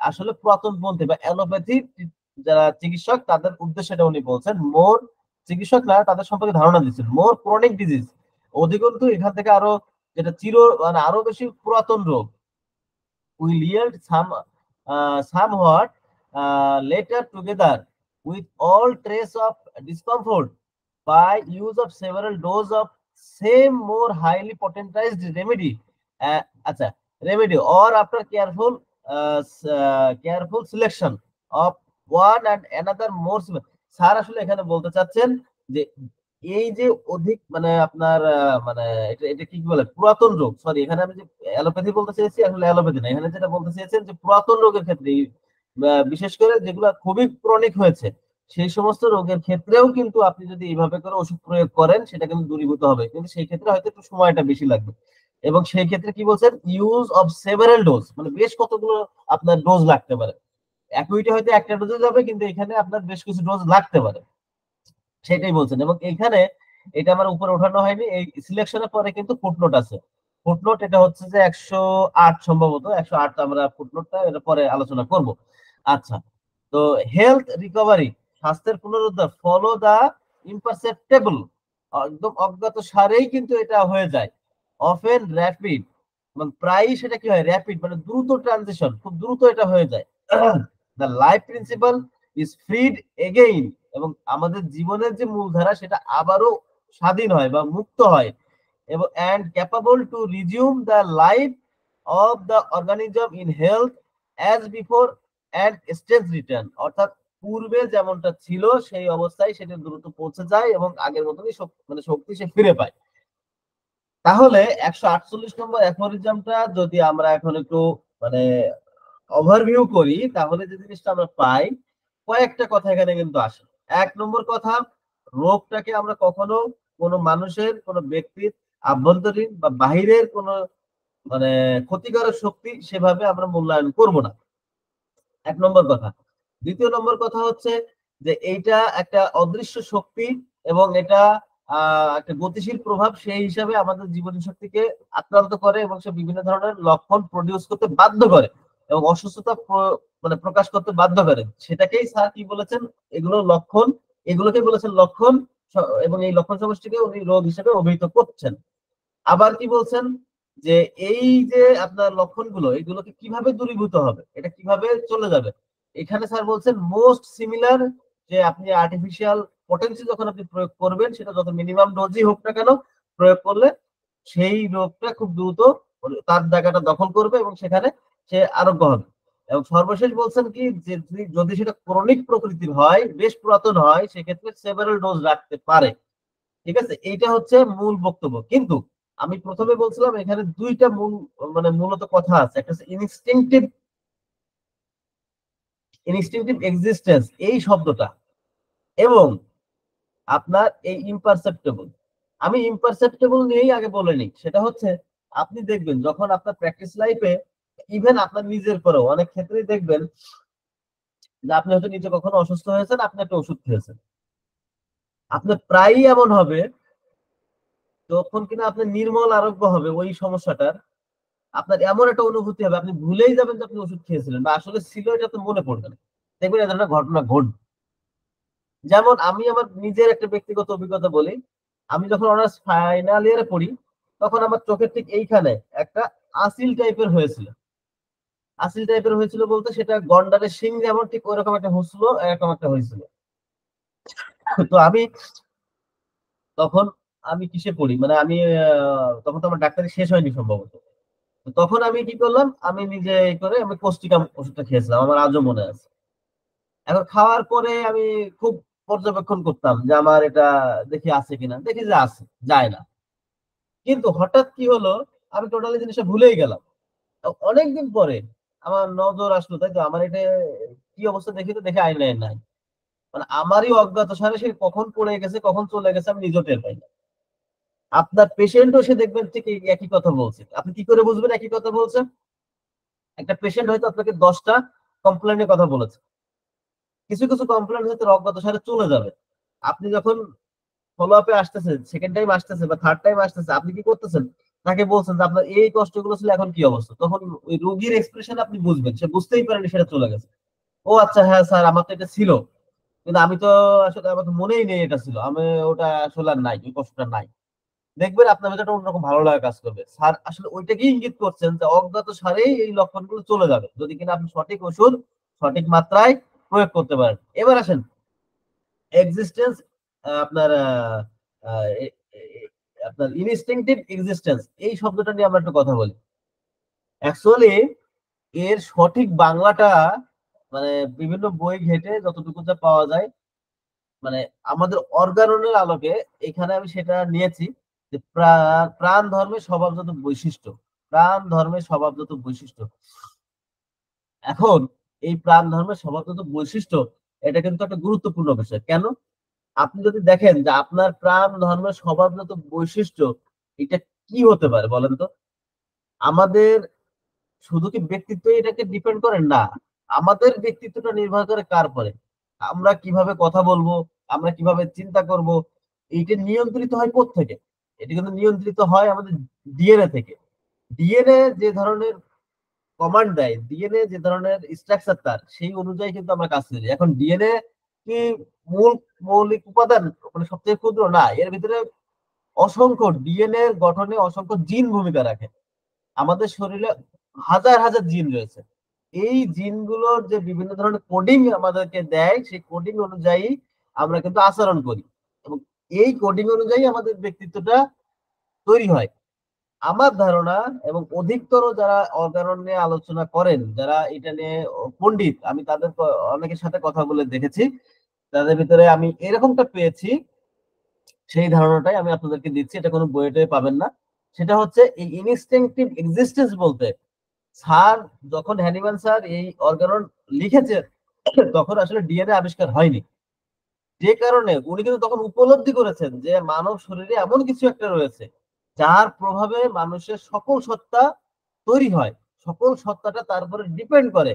আসলে পুরাতন পন্থী বা অ্যালোপ্যাথি যারা চিকিৎসক তাদের উদ্দেশ্যে এটা উনি বলছেন। মোর চিকিৎসকরা তাদের সম্পর্কে ধারণা দিচ্ছেন মোর ক্রনিক ডিজিজ, অধিকন্তু এখান থেকে আরো যেটা মানে আরো বেশি পুরাতন রোগ, will yield somewhat later together with all trace of discomfort by use of several doses of same more highly potentized remedy. আচ্ছা, remedy or after careful selection of one and another more sir আসলে এখানে বলতে চাচ্ছেন যে এই যে অধিক মানে আপনার মানে এটা এটা কি বলে পুরাতন রোগ, সরি এখানে আমি যে অ্যালোপ্যাথি বলতে চেয়েছি আসলে অ্যালোপ্যাথি না, এখানে যেটা বলতে চেয়েছেন যে পুরাতন রোগের ক্ষেত্রে বিশেষ করে যেগুলো খুবই ক্রনিক হয়েছে সেই সমস্ত রোগের ক্ষেত্রেও কিন্তু আপনি যদি এইভাবে করে ওষুধ প্রয়োগ করেন সেটা কিন্তু দূরীভূত হবে, কিন্তু সেই ক্ষেত্রে হয়তো একটু সময়টা বেশি লাগবে। এবং সেই ক্ষেত্রে কি বলছেন, ইউজ অফ সেভারাল ডোজ, মানে বেশ কতগুলো আপনার ডোজ লাগতে পারে। অ্যাকুইটি হয়তো একটা ডোজে যাবে, কিন্তু এখানে আপনার বেশ কিছু ডোজ লাগতে পারে, সেটাই বলছেন। এবং এইখানে এটা আমার উপরে ওঠানো হয়নি, এই সিলেকশনের পরে কিন্তু ফুটনোট আছে। ফুটনোট এটা হচ্ছে যে 108, সম্ভবত 108, আমরা ফুটনোটটা এটা পরে আলোচনা করব। আচ্ছা, তো হেলথ রিকভারি, স্বাস্থ্যের পুনরুদ্ধার, ফলো দা ইমপারসেপ্টেবল, একদম অজ্ঞাত সারেই কিন্তু এটা হয়ে যায়। অফেন র্যাপিড, এবং প্রায়ই সেটা কি হয় র্যাপিড, মানে দ্রুত ট্রানজিশন, খুব দ্রুত এটা হয়ে যায়। The life principal is ফ্রিড again, এবং আমাদের জীবনের যে মূলধারা সেটা আবারও স্বাধীন হয় বা মুক্ত হয়, এবং and capable to resume the life of the organism in health as before and stage return, অর্থাৎ পূর্বে যেমনটা ছিল সেই অবস্থায় সেটা দ্রুত পৌঁছে যায় এবং আগের মতনই মানে শক্তি সে ফিরে পায়। তাহলে 148 নম্বর অ্যাফোরিজমটা যদি আমরা এখন একটু মানে ওভারভিউ করি, তাহলে যে জিনিসটা আমরা পাই, কয়েকটা কথা এখানে কিন্তু আসে। 1 নম্বর কথা, রোগটাকে আমরা কখনো কোনো মানুষের, কোনো ব্যক্তির আভ্যন্তরীণ বা বাহিরের কোনো মানে ক্ষতিকারক শক্তি সেভাবে আমরা মূল্যায়ন করব না, 1 নম্বর কথা। 2য় নম্বর কথা হচ্ছে যে এইটা একটা অদৃশ্য শক্তি এবং এটা একটা গতিশীল প্রভাব, সেই হিসাবে আমাদের জীবনী শক্তিকে আক্রান্ত করে এবং সে বিভিন্ন ধরনের লক্ষণ প্রডিউস করতে বাধ্য করে এবং অসুস্থতা মানে প্রকাশ করতে বাধ্য করে। সেটাকেই স্যার কি বলেছেন, এগুলো লক্ষণ, এগুলোকে বলেছেন লক্ষণ, এবং এই লক্ষণ সমষ্টিকে উনি রোগ হিসেবে অভিহিত করছেন। আবার কি বলছেন যে এই যে আপনার লক্ষণগুলো, এগুলোকে কিভাবে দূরীভূত হবে, এটা কিভাবে চলে যাবে, এখানে স্যার বলছেন মোস্ট সিমিলার, যে আপনি আর্টিফিশিয়াল পটেন্সি যখন আপনি প্রয়োগ করবেন সেটা যত মিনিমাম ডোজই হোক না কেন, প্রয়োগ করলে সেই রোগটা খুব দ্রুত তার জায়গাটা দখল করবে এবং সেখানে সে আরোগ্য হবে। এবং সর্বশেষ বলছেন কি যে যদি সেটা ক্রনিক প্রকৃতির হয়, বেশ পুরাতন হয়, সেক্ষেত্রে সেভারাল ডোজ রাখতে পারে। ঠিক আছে, এইটা হচ্ছে মূল বক্তব্য। কিন্তু আমি প্রথমে বলছিলাম এখানে দুইটা মূল মানে মূলত কথা আছে, একটা হচ্ছে ইনস্টিংক্টিভ এক্সিস্টেন্স এই শব্দটা, এবং আপনার এই ইমপারসেপ্টেবল। আমি ইমপারসেপ্টেবল নিয়েই আগে বলে নিই, সেটা হচ্ছে আপনি দেখবেন যখন আপনার প্র্যাকটিস লাইফে, ইভেন আপনার নিজের পরেও অনেক ক্ষেত্রেই দেখবেন যে আপনি হয়তো নিজে কখনো অসুস্থ হয়েছেন, আপনি একটা ওষুধ খেয়েছেন, আপনার প্রায়ই এমন হবে যখন কিনা আপনার নির্মল আরোগ্য হবে ওই সমস্যাটার, আপনার এমন একটা অনুভূতি হবে আপনি ভুলেই যাবেন যে আপনি ওষুধ খেয়েছিলেন বা আসলে ছিল, এটা তো মনে পড়বে না। দেখবেন এই ধরনের ঘটনা ঘটবে। যেমন আমি আমার নিজের একটা ব্যক্তিগত অভিজ্ঞতা বলি, আমি যখন অনার্স ফাইনাল ইয়ারে পড়ি তখন আমার চোখের ঠিক এইখানে একটা আসিল টাইপের হয়েছিল। আসিল টাইপের হয়েছিল বলতে সেটা গন্ডারের শিং যেমন ঠিক ওইরকম একটা হচ্ছিল, এরকম একটা হয়েছিল। তো আমি তখন, আমি কিসে পড়ি মানে আমি তখন তো আমার ডাক্তারি শেষ হয়নি সম্ভবত। তো তখন আমি কি করলাম, আমি নিজে করে আমি কোস্টিকাম ওষুধটা খেয়েছিলাম, আমার আজও মনে আছে। এখন খাওয়ার পরে আমি খুব পর্যবেক্ষণ করতাম যে আমার এটা দেখি আছে কিনা, দেখি যে আছে, যায় না। কিন্তু হঠাৎ কি হলো, আমি টোটালি জিনিসটা ভুলেই গেলাম। অনেকদিন পরে আমার নজর আসলো, তাই তো আমার এটা কি অবস্থা দেখি, তো দেখে আইনায় নাই, মানে আমারই অজ্ঞাত সারে সে কখন পড়ে গেছে কখন চলে গেছে আমি নিজেও টের পাই না। আপনার পেশেন্টও সে দেখবেন ঠিক একই কথা বলছে। আপনি কি করে বুঝবেন একই কথা বলছে? একটা পেশেন্ট হয়তো আপনাকে 10টা কমপ্লেনের কথা বলেছে। কিছু কিছু কমপ্লেন হয়তো অজ্ঞাত সারে চলে যাবে। আপনি যখন ফলো আপে আসতেছে, সেকেন্ড টাইম আসতেছে বা থার্ড টাইম আসতেছে, আপনি কি করতেছেন? তাকে বলছেন যে আপনার এই কষ্টগুলো ছিল, এখন কি অবস্থা? তখন ওই রোগীর এক্সপ্রেশন আপনি বুঝবেন, সে বুঝতেই পারেনি সেটা চলে গেছে। ও আচ্ছা, হ্যাঁ স্যার, আমার তো এটা ছিল, কিন্তু আমি তো আসলে আমার তো মনেই নেই এটা ছিল, আমি ওটা আসলে আর নাই, ওই কষ্টটা নাই। দেখবেন আপনার ভেতরে অন্যরকম ভালো লাগা কাজ করবে। স্যার আসলে ওইটাকে ইঙ্গিত করছেন যে অজ্ঞাত সারেই এই লক্ষণগুলো চলে যাবে, যদি কিনা আপনি সঠিক ওষুধ সঠিক মাত্রায় প্রয়োগ করতে পারেন। এবার আসেন এক্সিস্টেন্স, আপনার আপনার ইনস্টিংক্টিভ এক্সিস্টেন্স, এই শব্দটা নিয়ে আমরা একটু কথা বলি। অ্যাকচুয়ালি এর সঠিক বাংলাটা মানে বিভিন্ন বই ঘেটে যতটুকু যা পাওয়া যায়, মানে আমাদের অর্গাননের আলোকে এখানে আমি সেটা নিয়েছি যে প্রাণ ধর্মের স্বভাবজাত বৈশিষ্ট্য। প্রাণ ধর্মের স্বভাবজাত বৈশিষ্ট্য। এখন এই প্রাণ ধর্মের স্বভাবজাত বৈশিষ্ট্য, এটা কিন্তু একটা গুরুত্বপূর্ণ বিষয়। কেন? আপনি যদি দেখেন যে আপনার প্রাণ ধর্মের স্বভাবজাত বৈশিষ্ট্য, এটা কি হতে পারে বলেন তো? আমাদের শুধু কি ব্যক্তিত্ব এটাকে ডিপেন্ড করে? না, আমাদের ব্যক্তিত্বটা নির্ভর করে কার পরে? আমরা কিভাবে কথা বলবো, আমরা কিভাবে চিন্তা করব, এইটা নিয়ন্ত্রিত হয় কোত্থেকে? এটা কিন্তু নিয়ন্ত্রিত হয় আমাদের ডিএনএ থেকে। ডিএনএ যে ধরনের কমান্ড দেয়, ডিএনএ যে ধরনের স্ট্রাকচার তার, সেই অনুযায়ী কিন্তু আমরা কাজ করি। এখন ডিএনএ কি মূল মৌলিক উপাদান, মানে সবচেয়ে ক্ষুদ্র? না, এর ভিতরে অসংখ্য ডিএনএ গঠনে অসংখ্য জিন ভূমিকা রাখে। আমাদের শরীরে হাজার হাজার জিন রয়েছে। এই জিনগুলোর যে বিভিন্ন ধরনের কোডিং আমাদেরকে দেয়, সেই কোডিং অনুযায়ী আমরা কিন্তু আচরণ করি, এবং এই কোডিং অনুযায়ী আমাদের ব্যক্তিত্বটা তৈরি হয়। আমার ধারণা, এবং অধিকতর যারা অর্গানন নিয়ে আলোচনা করেন, যারা এটা নিয়ে পণ্ডিত, আমি তাদের অনেকের সাথে কথা বলে দেখেছি, তাদের ভিতরে আমি এরকমটা পেয়েছি, সেই ধারণাটাই আমি আপনাদেরকে দিচ্ছি, এটা কোনো বইয়ে পাবেন না। সেটা হচ্ছে এই ইনস্টিংক্টিভ এক্সিস্টেন্স বলতে, স্যার যখন হ্যানিম্যান স্যার এই অর্গানন লিখেছে, তখন আসলে ডিএনএ আবিষ্কার হয়নি। যে কারণে উনি কিন্তু তখন উপলব্ধি করেছেন যে মানব শরীরে এমন কিছু একটা রয়েছে, যার প্রভাবে মানুষের সকল সত্তা তৈরি হয়, সকল সত্তাটা তারপরে ডিপেন্ড করে।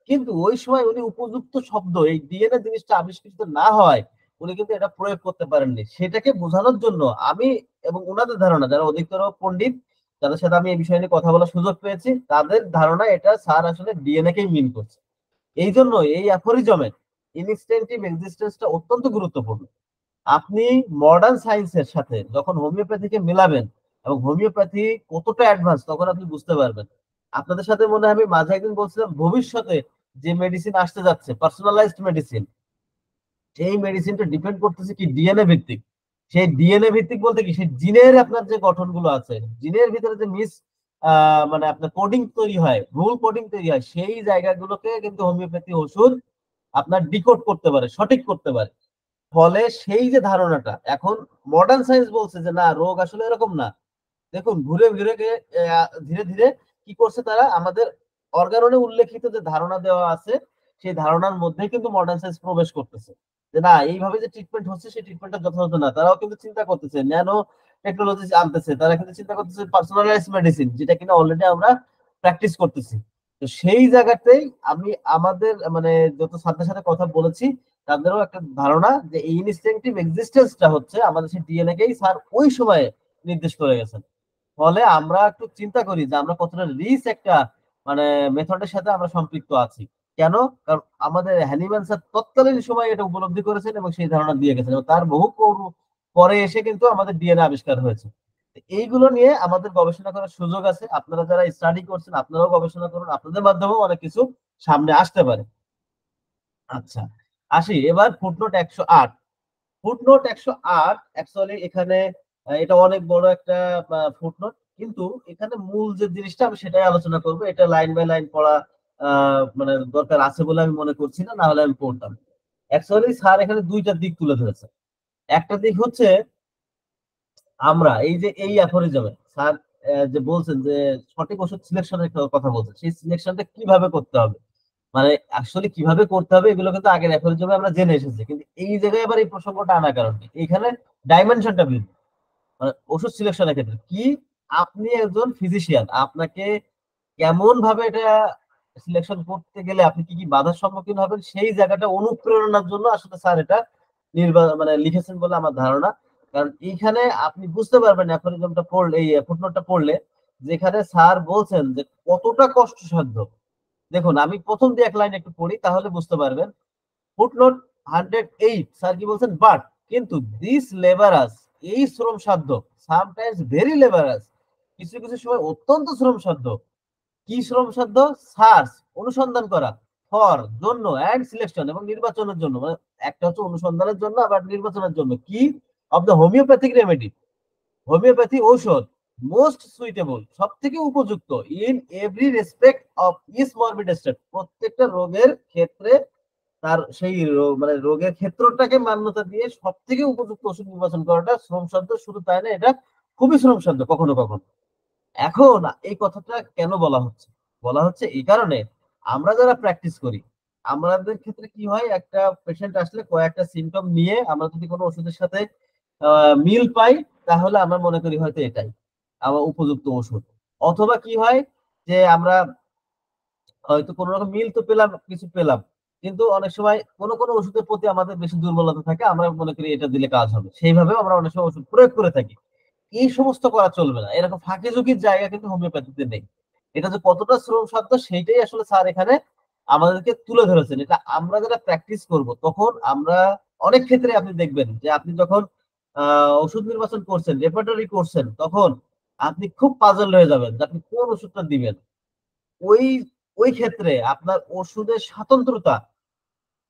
কিন্তু ওই সময় উনি উপযুক্ত শব্দ, এই ডিএনএ জিনিসটা আবিষ্কৃত না হয়, উনি কিন্তু এটা প্রয়োগ করতে পারেননি। সেটাকে বোঝানোর জন্য আমি, এবং ওনাদের ধারণা, যারা অধিকতর পণ্ডিত, যাদের সাথে আমি এই বিষয় নিয়ে কথা বলার সুযোগ পেয়েছি, তাদের ধারণা এটা স্যার আসলে ডিএনএ কেই মিন করছে। এই জন্য এই অ্যাফোরিজমের ইনস্ট্যান্টিভ এক্সিস্টেন্সটা অত্যন্ত গুরুত্বপূর্ণ। আপনি মডার্ন সায়েন্সের সাথে যখন হোমিওপ্যাথিকে মেলাবেন, এবং হোমিওপ্যাথি কতটা অ্যাডভান্স, তখন আপনি বুঝতে পারবেন। আপনাদের সাথে মনে হয় আমি মাঝে একদিন বলছিলাম, ভবিষ্যতে যে মেডিসিন আসতে যাচ্ছে, পার্সোনালাইজড মেডিসিন, সেই মেডিসিনটা ডিপেন্ড করতেছে কি ডিএনএ ভিত্তিক। সেই ডিএনএ ভিত্তিক বলতে কি, সেই জিনের আপনার যে গঠনগুলো আছে, জিনের ভিতরে যে মানে আপনার কোডিং তৈরি হয়, ভুল কোডিং তৈরি হয়, সেই জায়গাগুলোকে কিন্তু হোমিওপ্যাথি ওষুধ আপনার ডিকোড করতে পারে, সঠিক করতে পারে। ফলে সেই যে ধারণাটা, এখন মডার্ন সায়েন্স বলছে যে না, রোগ আসলে এরকম না। দেখুন ঘুরে ঘুরে ধীরে ধীরে কি করছে তারা, আমাদের অর্গাননে উল্লেখিত যে ধারণা দেওয়া আছে, সেই ধারণার মধ্যে কিন্তু মডার্ন সায়েন্স প্রবেশ করতেছে, যে না, এইভাবে যে ট্রিটমেন্ট হচ্ছে সেই ট্রিটমেন্টটা যথাযথ না। তারাও কিন্তু চিন্তা করতেছে, ন্যানো টেকনোলজি আনতেছে, তারা কিন্তু চিন্তা করতেছে পার্সোনালাইজ মেডিসিন, যেটা কিনা অলরেডি আমরা প্র্যাকটিস করতেছি। তো সেই জায়গাতেই আমি আমাদের মানে যত ছাত্রের সাথে কথা বলেছি, তাদেরও একটা ধারণা যে এই ইনস্টিংক্টিভ এক্সিস্টেন্সটা হচ্ছে আমাদের সেই ডিএনএ কেই স্যার ওই সময়ে নির্দেশ করে গেছেন। ফলে আমরা একটু চিন্তা করি যে আমরা কতটা রিস্ক একটা মানে মেথডের সাথে আমরা সম্পৃক্ত আছি। কেন? কারণ আমাদের হ্যানিম্যান স্যার তৎকালীন সময় এটা উপলব্ধি করেছেন এবং সেই ধারণা দিয়ে গেছেন, এবং তার বহু পরে এসে কিন্তু আমাদের ডিএনএ আবিষ্কার হয়েছে। এইগুলো নিয়ে আমাদের গবেষণা করার সুযোগ আছে। আপনারা যারা স্টাডি করছেন, আপনারাও গবেষণা করুন, আপনাদের মাধ্যমেও অনেক কিছু সামনে আসতে পারে। আচ্ছা, আসি এবার ফুটনোট 108। ফুটনোট 108 অ্যাকচুয়ালি এখানে এটা অনেক বড় একটা ফুটনোট, কিন্তু এখানে মূল যে জিনিসটা আমি সেটাই আলোচনা করব। এটা লাইন বাই লাইন পড়া মানে দরকার আছে বলে আমি মনে করছি না, না হলে আমি পড়তাম। অ্যাকচুয়ালি স্যার এখানে দুইটা দিক তুলে ধরেছে। একটা দিক হচ্ছে আমরা এই যে এই অ্যাফোরিজমে স্যার যে বলছেন যে সঠিক ওষুধ সিলেকশনের কথা বলছেন, সেই সিলেকশনটা কিভাবে করতে হবে, মানে আসলে কিভাবে করতে হবে, এগুলো কিন্তু আগের অ্যাফোরিজমে আমরা জেনে এসেছি, কিন্তু এই জায়গায় আবার এই প্রসঙ্গটা আনার কারণ কি? এখানে ডাইমেনশনটা ভিন্ন। মানে ওষুধ সিলেকশনের ক্ষেত্রে কি, আপনি একজন ফিজিশিয়ান, আপনাকে কেমন ভাবে এটা সিলেকশন করতে গেলে আপনি কি কি বাধার সম্মুখীন হবেন সেই জায়গাটা অনুপ্রেরণার জন্য আসলে স্যার এটা মানে লিখেছেন বলে আমার ধারণা। কারণ এইখানে আপনি বুঝতে পারবেন অ্যাফোরিজমটা পড়লে, এই ফুটনোটটা পড়লে, যেখানে স্যার বলছেন যে কতটা কষ্টসাধ্য। দেখুন আমি প্রথম দিয়ে এক লাইন একটু পড়ি তাহলে বুঝতে পারবেন। ফুটনোট 108 স্যার কি বলছেন, বাট কিন্তু দিস লেবারাস, এই শ্রম সাধ্য, সামটাইমস ভেরি লেবারাস, কিছু কিছু সময় অত্যন্ত শ্রম সাধ্য। কি শ্রম সাধ্য? সার্চ, অনুসন্ধান করা, ফর, জন্য, এন্ড সিলেকশন, এবং নির্বাচনের জন্য। মানে একটা হচ্ছে অনুসন্ধানের জন্য, আবার নির্বাচনের জন্য কি, of the homeopathic remedy, homeopathy ঔষধ, মোস্ট সুইটেবল, সব থেকে উপযুক্ত, in every respect of is morbid state, প্রত্যেকটা রোগের ক্ষেত্রে তার সেই মানে রোগের ক্ষেত্রটাকে মান্যতা দিয়ে সব থেকে উপযুক্ত ওষুধ নির্বাচন করাটা শ্রমসাধ্য। শুধু তাই না, এটা খুবই শ্রমসাধ্য কখনো কখনো। এখন এই কথাটা কেন বলা হচ্ছে? বলা হচ্ছে এই কারণে, আমরা যারা প্র্যাকটিস করি, আমাদের ক্ষেত্রে কি হয়, একটা পেশেন্ট আসলে কয়েকটা সিমটম নিয়ে আমরা যদি কোনো ওষুধের সাথে মিল পাই, তাহলে আমরা মনে করি হয়তো এটাই আমার উপযুক্ত ওষুধ। অথবা কি হয় যে আমরা হয়তো কোনো রকম মিল তো পেলাম, কিছু পেলাম, কিন্তু অনেক সময় কোনো কোনো ওষুধের প্রতি আমাদের বেশি দুর্বলতা থাকে, আমরা মনে করি এটা দিলে কাজ হবে, সেইভাবে আমরা অনেক সময় ওষুধ প্রয়োগ করে থাকি। এই সমস্ত করা চলবে না, এরকম ফাঁকি ঝুঁকির জায়গা কিন্তু হোমিওপ্যাথিতে নেই। এটা যে কতটা শ্রম সাধ্য সেইটাই আসলে স্যার এখানে আমাদেরকে তুলে ধরেছেন। এটা আমরা যারা প্র্যাকটিস করব তখন আমরা অনেক ক্ষেত্রে আপনি দেখবেন যে আপনি যখন ওষুধ নির্বাচন করছেন, রেপার্টরি করছেন, তখন আপনি খুব পাজল হয়ে যাবেন যে আপনি কোন ওষুধটা দিবেন। ওই ওই ক্ষেত্রে আপনার ওষুধের স্বতন্ত্রতা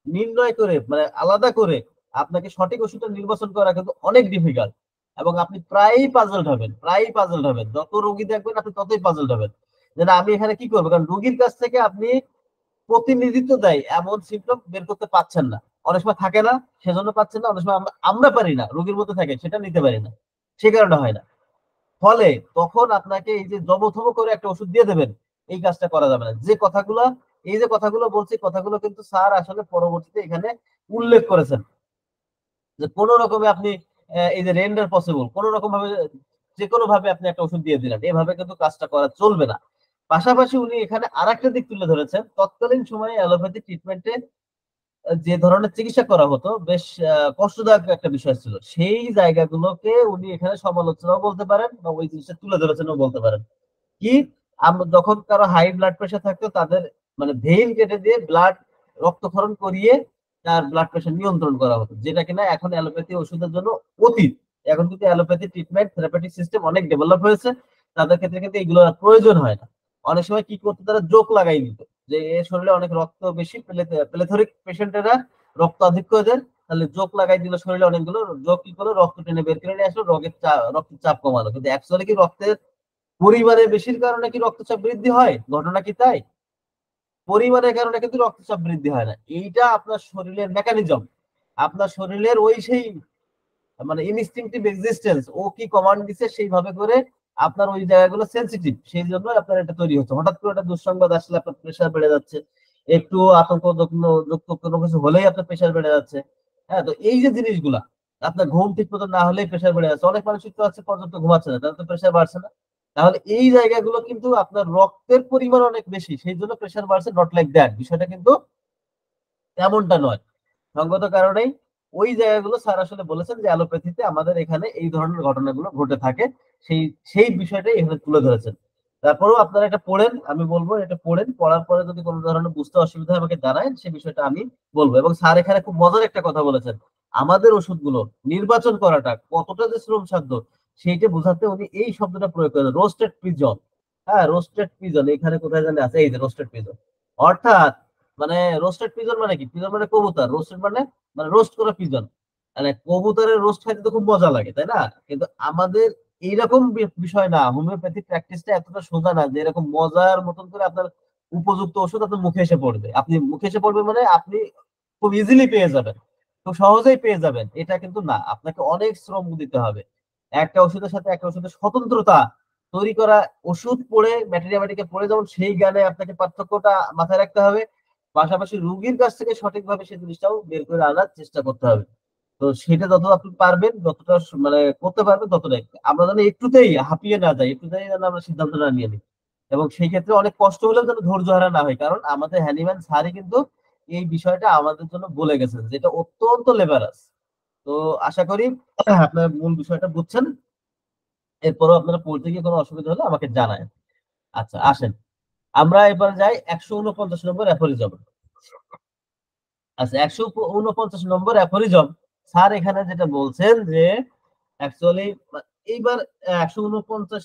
নির্ণয় করে, মানে আলাদা করে আপনাকে সঠিক ওষুধটা নির্বাচন করা কিন্তু অনেক ডিফিকাল্ট। এবং আপনি প্রায়ই পাজলড হবেন, প্রায়ই পাজলড হবেন, যত রোগী দেখবেন আপনি ততই পাজলড হবেন যে না আমি এখানে কি করবো। কারণ রোগীর কাছ থেকে আপনি প্রতিনিধিত্ব দেয় এমন সিমটম বের করতে পাচ্ছেন না, অনেক সময় থাকে না, সেজন্য পাচ্ছেন না। অনেক সময় আমরা আমরা পারি না, রোগীর মধ্যে থাকে সেটা নিতে পারি না, সে কারণে হয় না। ফলে তখন আপনাকে এই যে জবথব করে একটা ওষুধ দিয়ে দেবেন, এই কাজটা করা যাবে না। যে কথাগুলো, এই যে কথাগুলো বলছি, কথাগুলো কিন্তু স্যার আসলে পরবর্তীতে এখানে উল্লেখ করেছেন যে কোনো রকমে আপনি এই যে রেন্ডার পসিবল, কোনো রকম ভাবে যে কোনো ভাবে আপনি একটা ওষুধ দিয়ে দিলেন, এভাবে কিন্তু কাজটা করা চলবে না। পাশাপাশি উনি এখানে আরেকটা দিক তুলে ধরেছেন, তৎকালীন সময়ে অ্যালোপ্যাথি ট্রিটমেন্টে যে ধরনের চিকিৎসা করা হতো বেশ কষ্টদায়ক একটা বিষয় ছিল, সেই জায়গাগুলোকে উনি এখানে সমালোচনাও বলতে পারেন বা ওই জিনিসটা তুলে ধরেছেনও বলতে পারেন। কি, আমরা যখন কারো হাই ব্লাড প্রেশার থাকতো তাদের মানে ভেইন কেটে দিয়ে ব্লাড রক্তক্ষরণ করিয়ে তার ব্লাড প্রেশার নিয়ন্ত্রণ করা হতো, যেটা কিনা এখন অ্যালোপ্যাথি ওষুধের জন্য অতীত। এখন কিন্তু অ্যালোপ্যাথি ট্রিটমেন্ট থেরাপিউটিক সিস্টেম অনেক ডেভেলপ হয়েছে, তাদের ক্ষেত্রে কিন্তু এগুলো আর প্রয়োজন হয় না। অনেক সময় কি করতো, তারা জোক লাগাই দিত যে এর শরীরে অনেক রক্ত বেশি, প্লেথরিক পেশেন্টেরা রক্ত আধিক্য এদের, তাহলে জোক লাগাই দিল শরীরে অনেকগুলো, জোক কি করলো, রক্ত টেনে বের করে নিয়ে আসলো, রক্তের চাপ কমালো। কিন্তু অ্যাকচুয়ালি কি রক্তের পরিমাণের বেশির কারণে কি রক্তচাপ বৃদ্ধি হয়? ঘটনা কি তাই? পরিমাণের কারণে কিন্তু রক্তচাপ বৃদ্ধি হয় না। এইটা আপনার শরীরের মেকানিজম, আপনার শরীরের ওই সেই মানে ইনস্টিংক্টিভ এক্সিস্টেন্স, ও কি কমান্ড দিচ্ছে সেইভাবে করে আপনার ওই জায়গাগুলো সেন্সিটিভ, সেই জন্য আপনার এটা তৈরি হচ্ছে। হঠাৎ করে একটা দুঃসংবাদ আসলে আপনার প্রেশার বেড়ে যাচ্ছে, একটু আতঙ্ক যুক্ত কোনো কিছু হলেই আপনার প্রেশার বেড়ে যাচ্ছে। হ্যাঁ, তো এই যে জিনিসগুলা, আপনার ঘুম ঠিক মতো না হলেই প্রেশার বেড়ে যাচ্ছে, অনেক মানুষ তো আছে পর্যন্ত ঘুমাচ্ছে না, তাহলে তো প্রেশার বাড়ছে না। তাহলে এই জায়গাগুলো কিন্তু আপনার রক্তের পরিমাণ অনেক বেশি, সেই জন্য প্রেশার বাড়ছে, নট লাইক দ্যাট, বিষয়টা কিন্তু তেমনটা নয়। সঙ্গত কারণেই ওই জায়গাগুলো স্যার আসলে বলেছেন যে অ্যালোপ্যাথিতে আমাদের এখানে এই ধরনের ঘটনাগুলো ঘটে থাকে, সেই সেই বিষয়টাই এখানে তুলে ধরেছেন। তারপরেও আপনারা এটা পড়েন, আমি বলবো এটা পড়েন, পড়ার পরে যদি কোনো ধরনের বুঝতে অসুবিধা হয় আমাকে জানায়, সেই বিষয়টা আমি বলবো। এবং স্যার এখানে খুব মজার একটা কথা বলেছেন, আমাদের ওষুধগুলো নির্বাচন করাটা কতটা যে শ্রম সাধ্য সেইটা বোঝাতে উনি এই শব্দটা প্রয়োগ করেন, রোস্টেড পিজন। হ্যাঁ, রোস্টেড পিজন এখানে কোথায় জানে আছে, এই যে রোস্টেড পিজন। অর্থাৎ মানে রোস্টেড পিজন মানে কি, পিজন মানে কবুতর, রোস্টেড মানে মানে রোস্ট করা পিজন। মানে কবুতরের রোস্ট খাইতে তো খুব মজা লাগে, তাই না? কিন্তু আমাদের এইরকম বিষয় না, হোমিওপ্যাথি প্র্যাকটিসটা এতটা সোজা না যে এরকম মজার মতন করে আপনার উপযুক্ত ওষুধ আপনার মুখে এসে পড়বে। আপনি মুখে এসে পড়বে মানে আপনি খুব ইজিলি পেয়ে যাবেন, খুব সহজেই পেয়ে যাবেন, এটা কিন্তু না, আপনাকে অনেক শ্রম দিতে হবে। একটা ওষুধের সাথে একটা ওষুধের স্বতন্ত্রতা তৈরি করা, ওষুধ পড়ে ম্যাটেরিয়ামেটিকে পড়ে যেমন সেই জ্ঞানে আপনাকে পার্থক্যটা মাথায় রাখতে হবে, পাশাপাশি রুগীর কাছ থেকে সঠিকভাবে সেই জিনিসটাও বের করে আনার চেষ্টা করতে হবে। তো সেটা যত আপনি পারবেন, যতটা মানে করতে পারবেন ততটাই, আমরা যেন একটুতেই হাঁপিয়ে না যাই, একটুতেই যেন আমরা সিদ্ধান্ত না নিয়ে নিই। এবং সেই ক্ষেত্রে অনেক কষ্ট হলেও যেন ধৈর্য হারা না হয়, কারণ আমাদের হ্যানিম্যান স্যারই কিন্তু এই বিষয়টা আমাদের জন্য বলে গেছেন, যেটা অত্যন্ত লেবারাস। তো আশা করি আপনার মূল বিষয়টা বুঝছেন। এরপরও আপনারা পড়তে গিয়ে কোনো অসুবিধা হলে আমাকে জানায়। আচ্ছা আসেন, আমরা এবার যাই 149 নম্বর অ্যাফোরিজম। আচ্ছা, 149 নম্বর অ্যাফোরিজম স্যার এখানে যেটা বলছেন যে অ্যাকচুয়ালি এইবার 149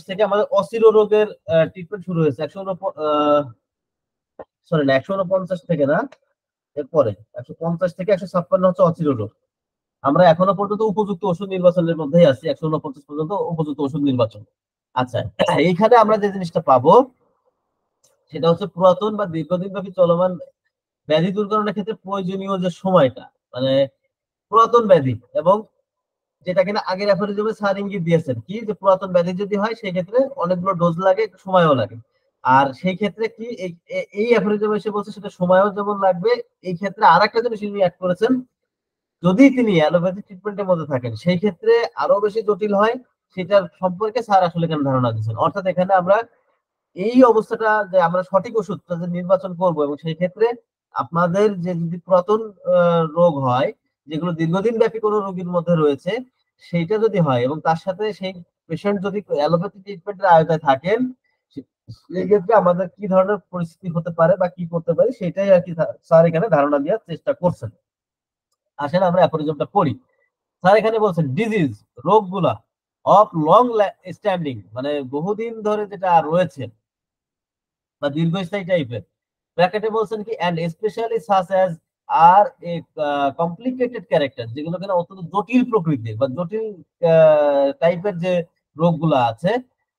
থেকে আমাদের অসিরো রোগের ট্রিটমেন্ট শুরু হয়েছে। 149 থেকে না, এরপরে 150 থেকে 156 হচ্ছে অসিরো রোগ। আমরা এখনো পর্যন্ত উপযুক্ত ওষুধ নির্বাচনের মধ্যেই আছি, 149 পর্যন্ত উপযুক্ত ওষুধ নির্বাচন। আচ্ছা, এইখানে আমরা যে জিনিসটা পাবো সেটা হচ্ছে পুরাতন বা দীর্ঘদিন ব্যাপী চলমান ব্যাধি দূরীকরণের ক্ষেত্রে প্রয়োজনীয় যে সময়টা, মানে পুরাতন ব্যাধি, এবং যেটা কিনা আগের অ্যাফোরিজমে স্যার ইঙ্গিত দিয়েছেন কি, যে পুরাতন ব্যাধি যদি হয় সেই ক্ষেত্রে অনেকগুলো ডোজ লাগে, একটু সময়ও লাগে। আর সেই ক্ষেত্রে কি এই অ্যাফোরিজমে এসে বলছে সেটা সময়ও যেমন লাগবে। এই ক্ষেত্রে আর একটা জিনিস তিনি অ্যাড করেছেন, যদি তিনি অ্যালোপ্যাথি ট্রিটমেন্টের মধ্যে থাকেন সেই ক্ষেত্রে আরো বেশি জটিল হয়, সেটার সম্পর্কে স্যার আসলে কেন ধারণা দিচ্ছেন। অর্থাৎ এখানে আমরা এই অবস্থাটা যে আমরা সঠিক ওষুধটা যে নির্বাচন করব, এবং সেই ক্ষেত্রে আপনাদের যে যদি পুরাতন রোগ হয়, যেগুলো দীর্ঘদিন ব্যাপী কোনো রোগীর মধ্যে রয়েছে, সেইটা যদি হয় এবং তার সাথে সেই পেশেন্ট যদি অ্যালোপ্যাথি ট্রিটমেন্টের আওতায় থাকেন, সেই ক্ষেত্রে আমাদের কি ধরনের পরিস্থিতি হতে পারে বা কি করতে পারি, সেটাই আর কি স্যার এখানে ধারণা দেওয়ার চেষ্টা করছেন। আসেন আমরা অ্যাফোরিজমটা পড়ি। স্যার এখানে বলছেন ডিজিজ, রোগগুলা অফ লং স্ট্যান্ডিং, মানে বহুদিন ধরে যেটা রয়েছে বা দীর্ঘস্থায়ী টাইপের, ব্র্যাকেটে বলছেন কি and specially such as are a complicated character, যেগুলো কিনা অত্যন্ত জটিল প্রকৃতির বা জটিল টাইপের যে রোগগুলো আছে,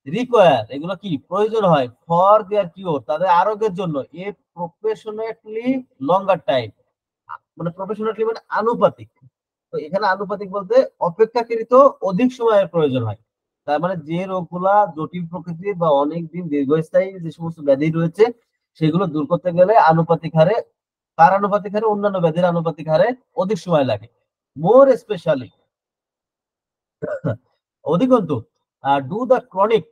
রিকোয়ার, এগুলো কি প্রয়োজন হয় ফর দেয়ার কিওর, তাদের আরোগ্যের জন্য এ প্রফেশনালি লঙ্গার টাইম, মানে প্রফেশনালি মানে আনুপাতিক। তো এখানে আনুপাতিক বলতে অপেক্ষাকৃত অধিক সময়ের প্রয়োজন হয়। তার মানে যে রোগগুলা জটিল প্রকৃতির বা অনেক দিন দীর্ঘস্থায়ী যে সমস্ত ব্যাধি রয়েছে, সেগুলো দূর করতে গেলে আনুপাতিক হারে, তার আনুপাতিক হারে অন্যান্য ব্যাধির আনুপাতিক হারে অধিক সময় লাগে। মোর স্পেশালি অধিকন্তু do the chronic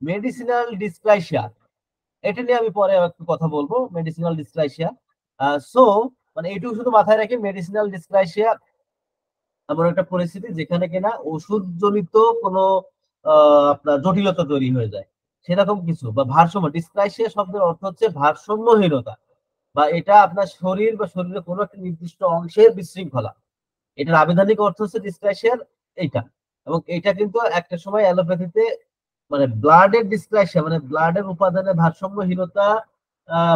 medicinal dysplasia, এটা নিয়ে আমি পরে একটু কথা বলবো। মেডিসিনাল ডিসপ্লাইসিয়া, সো মানে এইটুকু শুধু মাথায় রাখি, মেডিসিনাল ডিসপ্লাইসিয়া এমন একটা পরিস্থিতি যেখানে কিনা ওষুধ জনিত কোনো আপনার জটিলতা তৈরি হয়ে যায়, সেরকম কিছু, বা ভারসাম্য, ডিসপ্লাইসিয়া শব্দের অর্থ হচ্ছে ভারসাম্যহীনতা, বা এটা আপনার শরীর বা শরীরের কোনো একটা নির্দিষ্ট অংশের বিশৃঙ্খলা। এটার আবিধানিক অর্থ হচ্ছে ডিসপ্লাইসিয়ার এইটা। এবং এটা কিন্তু একটা সময় অ্যালোপ্যাথিতে মানে ব্লাডের ডিসপ্লাইসিয়া, মানে ব্লাডের উপাদানের ভারসাম্যহীনতা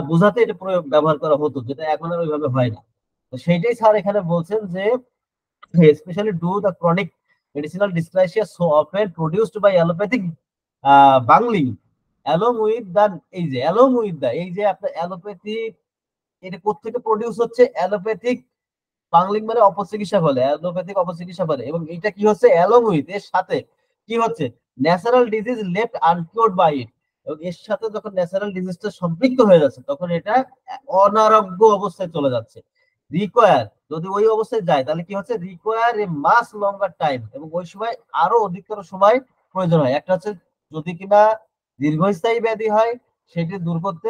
বোঝাতে এটা ব্যবহার করা হতো, যেটা এখন আর ওইভাবে হয় না। তো সেইটাই স্যার এখানে বলছেন যে especially due the chronic medicinal dysplasia so often produced by allopathic bungling along with the এই যে আপনার অ্যালোপ্যাথি, এটা কোত্থেকে প্রডিউস হচ্ছে, অ্যালোপ্যাথিক বাংলিং মানে অপচিকিৎসা বলে, অ্যালোপ্যাথিক অপচিকিৎসা বলে, এবং এটা কি হচ্ছে অ্যালং উইথ, এর সাথে কি হচ্ছে ন্যাচারাল ডিজিজ লেফট আনকিউরড বাই ইট, এবং এর সাথে যখন ন্যাচারাল ডিজিজটা সম্পৃক্ত হয়ে যাচ্ছে তখন এটা অনারোগ্য অবস্থায় চলে যাচ্ছে। রিকোয়ার, যদি ওই অবস্থায় যায় তাহলে কি হচ্ছে require a mass longer time, এবং ওই সময় আরো অধিকতর সময় প্রয়োজন হয়। একটা হচ্ছে যদি কিনা দীর্ঘস্থায়ী ব্যাধি হয়, সেটি দূর করতে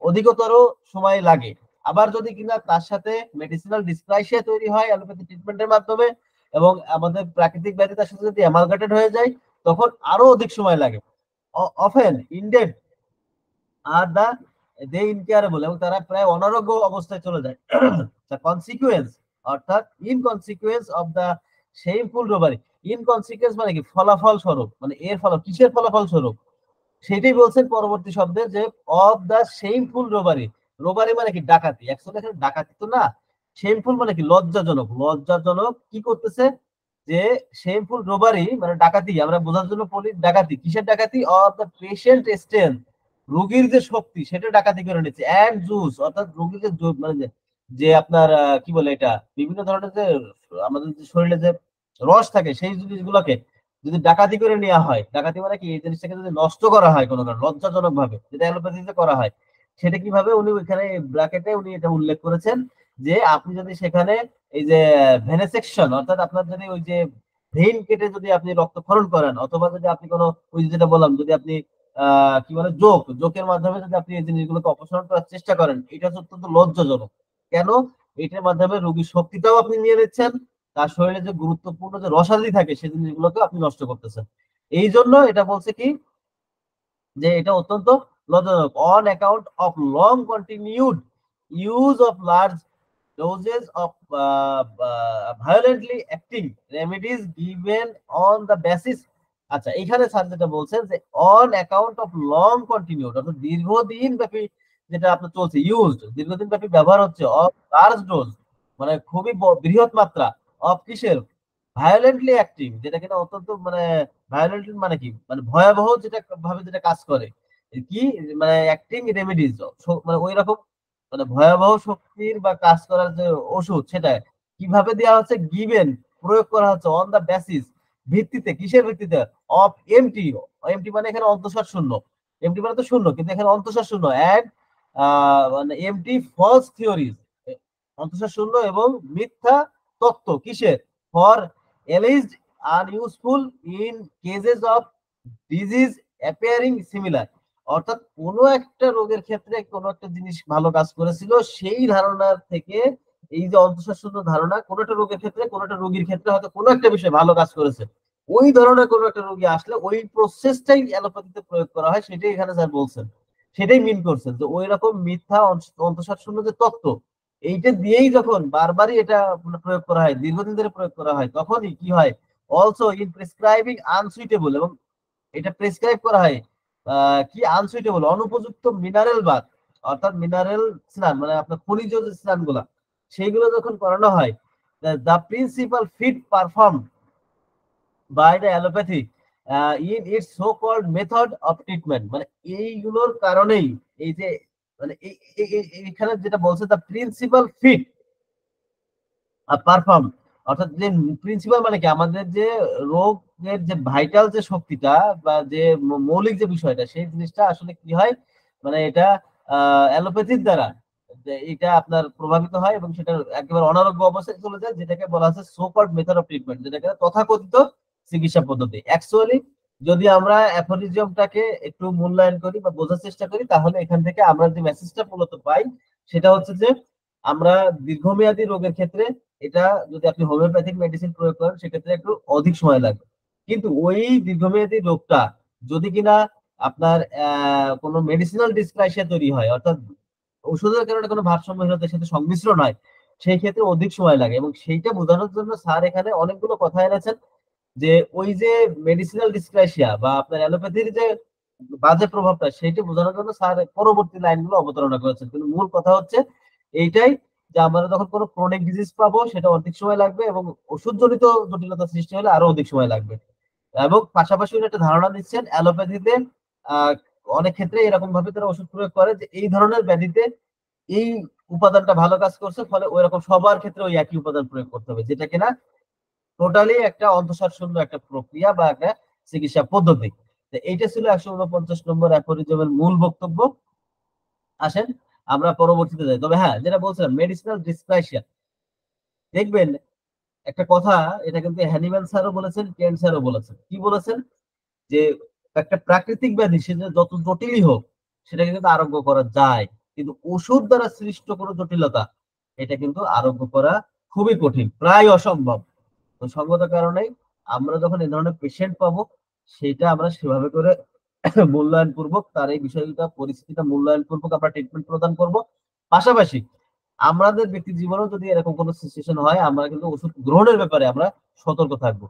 অধিকতর সময় লাগে। আবার যদি কিনা তার সাথে মেডিসিনাল ডিসপ্লাইসিয়া তৈরি হয় অ্যালোপ্যাথি ট্রিটমেন্টের মাধ্যমে, এবং আমাদের প্রাকৃতিক ব্যাধি তার সাথে যদি অ্যামালগেটেড হয়ে যায়, তখন আরো অধিক সময় লাগে। অফেন ইনডেড আর দে ইনকেয়ারেবল, এবং তারা প্রায় অনারোগ্য অবস্থায় চলে যায়। কনসিকুয়েন্স, অর্থাৎ ইনকনসিকুয়েন্স অফ দা শেমফুল রোবারি। ইনকনসিকুয়েন্স মানে কি ফলাফল স্বরূপ, মানে এর ফল কিসের ফলাফল স্বরূপ, সেটাই বলছেন পরবর্তী শব্দে যে of the shameful robbery. Robbery মানে কি ডাকাতি, অ্যাকচুয়ালি এখানে ডাকাতি তো না, শেমফুল মানে কি লজ্জাজনক। লজ্জাজনক কি করতেছে, যে শেমফুল রোবারি মানে ডাকাতি, আমরা বোঝার জন্য বলি ডাকাতি, কিসের ডাকাতি, অফ দা পেশেন্ট স্ট্রেংথ, রোগীর যে শক্তি সেটা ডাকাতি করে নিচ্ছে। এন্ড জুস, অর্থাৎ রোগীর যে মানে যে আপনার কি বলে এটা, বিভিন্ন ধরনের যে আমাদের যে শরীরে যে রস থাকে সেই জিনিসগুলোকে যদি ডাকাতি করে নেওয়া হয়, ডাকাতি মানে কি এই জিনিসটাকে যদি নষ্ট করা হয় কোনো কারণে লজ্জাজনক ভাবে, যেটা অ্যালোপ্যাথিতে করা হয়, সেটা কিভাবে উনি ওইখানে ব্র্যাকেটে উনি এটা উল্লেখ করেছেন যে আপনি যদি সেখানে এই যে ভেনেসেকশন, অর্থাৎ আপনার যদি ওই যে ভেইন কেটে যদি আপনি রক্তক্ষরণ করেন, অথবা যদি আপনি কোনো, ওই যেটা বললাম, যদি আপনি কি বলে জোকের মাধ্যমে যদি আপনি এই জিনিসগুলোকে অপসারণ করার চেষ্টা করেন, এটা হচ্ছে অত্যন্ত লজ্জাজনক। কেন? এটার মাধ্যমে রোগীর শক্তিটাও আপনি নিয়ে নিচ্ছেন, তার শরীরে যে গুরুত্বপূর্ণ যে রসাদি থাকে সেই জিনিসগুলোকে আপনি নষ্ট করতেছেন। এই জন্য এটা বলছে কি, যে এটা অত্যন্ত লজ্জাজনক। On account of long continued use of large doses of violently acting remedies given on the basis, আচ্ছা এখানে স্যার যেটা বলছেন যে on account of long continued, অর্থাৎ দীর্ঘদিন ব্যাপী যেটা আপনার চলছে, ইউজড দীর্ঘদিন ব্যাপী ব্যবহার হচ্ছে, অফ লার্জ ডোজ মানে খুবই বৃহৎ মাত্রা, অফ কিসের, ভায়োলেন্টলি অ্যাক্টিং, যেটা কিনা অত্যন্ত মানে ভায়োলেন্টলি মানে কি, মানে ভয়াবহ যেটা ভাবে যেটা কাজ করে, কি মানে অ্যাক্টিং রেমেডিজ, মানে ওই রকম মানে ভয়াবহ শক্তির বা কাজ করার যে ওষুধ, সেটা কিভাবে দেওয়া হচ্ছে, গিভেন প্রয়োগ করা হচ্ছে, অন দা বেসিস ভিত্তিতে, কিসের ভিত্তিতে, অফ এমটি, এমটি মানে এখানে অন্তঃসার শূন্য, এমটি মানে তো শূন্য কিন্তু এখানে অন্তঃসার শূন্য, এন্ড মানে এমটি ফলস থিওরিজ, অন্তঃসার শূন্য এবং মিথ্যা তত্ত্ব, কিসের, for alleged unuseful in cases of disease appearing similar, অর্থাৎ কোনো একটা রোগের ক্ষেত্রে কোনো একটা জিনিস ভালো কাজ করেছিল, সেই ধারণার থেকে এই যে অন্তঃশাসন ধারণা, কোনো একটা রোগের ক্ষেত্রে, কোনো একটা রোগীর ক্ষেত্রে হয়তো কোনো একটা বিষয় ভালো কাজ করেছে, ওই ধরনের কোনো একটা রোগী আসলে ওই প্রসেসটাই অ্যালোপ্যাথিতে প্রয়োগ করা হয়, সেটাই এখানে স্যার বলছেন, সেটাই মিন করছেন যে ওই রকম মিথ্যা অন্তঃশাসন যে তত্ত্ব, এইটা দিয়েই যখন বারবারই এটা প্রয়োগ করা হয়, দীর্ঘদিন ধরে প্রয়োগ করা হয়, তখনই কি হয়, অলসো ইন প্রেসক্রাইবিং আনসুইটেবল, এবং এটা প্রেসক্রাইব করা হয় কি, আনসুইটেবল অনুপযুক্ত মিনারেল বাথ, অর্থাৎ মিনারেল স্নান মানে আপনার খনিজ যে স্নান গুলা, সেইগুলো যখন করানো হয়, the principal feat perform by the allopathy in its so called method of treatment, মানে এইগুলোর কারণেই, এই যে মানে এইখানে যেটা বলছে দ্য প্রিন্সিপাল ফিট পারফর্ম, অর্থাৎ যে প্রিন্সিপাল মানে কি, আমাদের যে রোগের যে ভাইটাল যে শক্তিটা বা যে মৌলিক যে বিষয়টা, সেই জিনিসটা আসলে কি হয়, মানে এটা অ্যালোপ্যাথির দ্বারা এটা আপনার প্রভাবিত হয় এবং সেটা একেবারে অনারোগ্য অবস্থায় চলে যায়, যেটাকে বলা হচ্ছে so called method of treatment, যেটাকে তথাকথিত চিকিৎসা পদ্ধতি। অ্যাকচুয়ালি যদি আমরা অ্যাফোরিজমটাকে একটু মূল্যায়ন করি বা বোঝার চেষ্টা করি, তাহলে এখান থেকে আমরা যে মেসেজটা মূলত পাই, সেটা হচ্ছে যে আমরা দীর্ঘমেয়াদী রোগের ক্ষেত্রে এটা যদি আপনি হোমিওপ্যাথিক মেডিসিন প্রয়োগ করেন, সেক্ষেত্রে একটু অধিক সময় লাগবে, কিন্তু ওই দীর্ঘমেয়াদী রোগটা যদি কিনা আপনার কোনো মেডিসিনাল ডিসক্রাইসিয়া তৈরি হয়, অর্থাৎ ওষুধের কারণে কোনো ভারসাম্যহীনতার সাথে সংমিশ্রণ হয়, সেই ক্ষেত্রে অধিক সময় লাগে, এবং সেইটা বোঝানোর জন্য স্যার এখানে অনেকগুলো কথা এনেছেন, যে ওই যে মেডিসিনাল ডিসক্রাইসিয়া বা আপনার অ্যালোপ্যাথির যে বাজে প্রভাবটা, সেইটা বোঝানোর জন্য স্যার পরবর্তী লাইনগুলো অবতারণা করেছেন, কিন্তু মূল কথা হচ্ছে এইটাই, যে আমরা যখন কোনো ক্রনিক ডিজিজ পাবো, সেটা অধিক সময় লাগবে, এবং ওষুধজনিত জটিলতা সৃষ্টি হলে আরো অধিক সময় লাগবে। এবং পাশাপাশি উনি একটা ধারণা দিচ্ছেন, অ্যালোপ্যাথিতে আহ অনেক ক্ষেত্রে এরকম ভাবে তারা ওষুধ প্রয়োগ করে যে এই ধরনের ব্যাধিতে এই উপাদানটা ভালো কাজ করছে, ফলে ওই রকম সবার ক্ষেত্রে ওই একই উপাদান প্রয়োগ করতে হবে, যেটা কিনা টোটালি একটা অন্তঃসার শূন্য একটা প্রক্রিয়া বা একটা চিকিৎসা পদ্ধতি। এইটা ছিল 149 নম্বর অ্যাফোরিজমের মূল বক্তব্য। আসেন আমরা পরবর্তীতে যাই। তবে হ্যাঁ, যেটা বলছিলাম মেডিসিনাল ডিসক্রাইসিয়া, দেখবেন একটা কথা, এটা কিন্তু হ্যানিম্যান স্যারও বলেছেন, কেন্ট স্যারও বলেছেন, কি বলেছেন, যে একটা প্রাকৃতিক ব্যাধি সে যত জটিলই হোক, সেটাকে কিন্তু আরোগ্য করা যায়, কিন্তু ওষুধ দ্বারা সৃষ্ট কোনো জটিলতা, এটা কিন্তু আরোগ্য করা খুবই কঠিন, প্রায় অসম্ভব। তো সঙ্গত কারণে আমরা যখন এই ধরনের পেশেন্ট পাবো, সেটা আমরা সেভাবে করে মূল্যায়ন পূর্বক, তার এই বিষয়টা পরিস্থিতিটা মূল্যায়ন পূর্বক আমরা ট্রিটমেন্ট প্রদান করব। পাশাপাশি আমাদের ব্যক্তি জীবনেও যদি এরকম কোনো সিচুয়েশন হয়, আমরা কিন্তু ওষুধ গ্রহণের ব্যাপারে আমরা সতর্ক থাকবো।